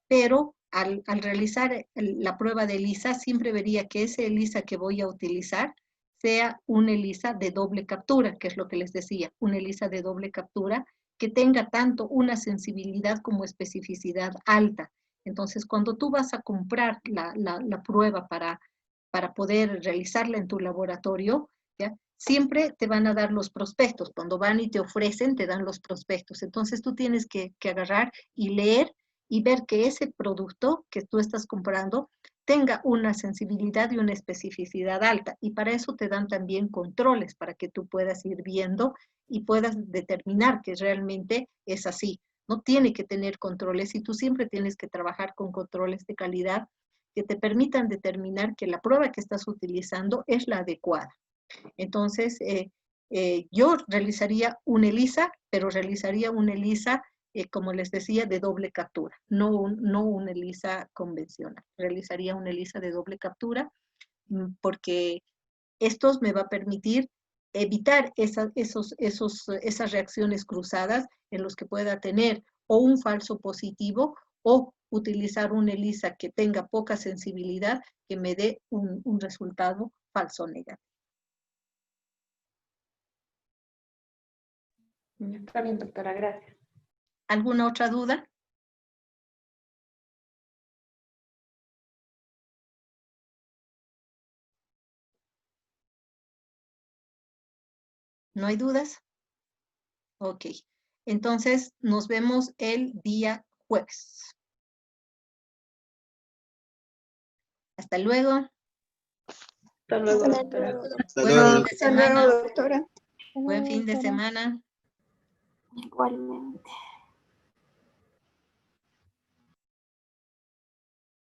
Pero al realizar la prueba de ELISA, siempre vería que ese ELISA que voy a utilizar sea un ELISA de doble captura, que es lo que les decía, un ELISA de doble captura que tenga tanto una sensibilidad como especificidad alta. Entonces, cuando tú vas a comprar la prueba para poder realizarla en tu laboratorio, ¿ya? Siempre te van a dar los prospectos. Cuando van y te ofrecen, te dan los prospectos. Entonces, tú tienes que agarrar y leer y ver que ese producto que tú estás comprando tenga una sensibilidad y una especificidad alta. Y para eso te dan también controles, para que tú puedas ir viendo y puedas determinar que realmente es así. No tiene que tener controles y tú siempre tienes que trabajar con controles de calidad que te permitan determinar que la prueba que estás utilizando es la adecuada. Entonces, yo realizaría un ELISA, pero realizaría un ELISA como les decía, de doble captura, no una ELISA convencional. Realizaría una ELISA de doble captura porque estos me va a permitir evitar esas reacciones cruzadas en los que pueda tener o un falso positivo o utilizar una ELISA que tenga poca sensibilidad que me dé un resultado falso negativo. Está bien, doctora, gracias. ¿Alguna otra duda? ¿No hay dudas? Ok. Entonces, nos vemos el día jueves. Hasta luego. Hasta luego, Hasta doctora. luego. Hasta Buen luego. fin de Hasta luego, semana. doctora. Buen fin de semana. Igualmente.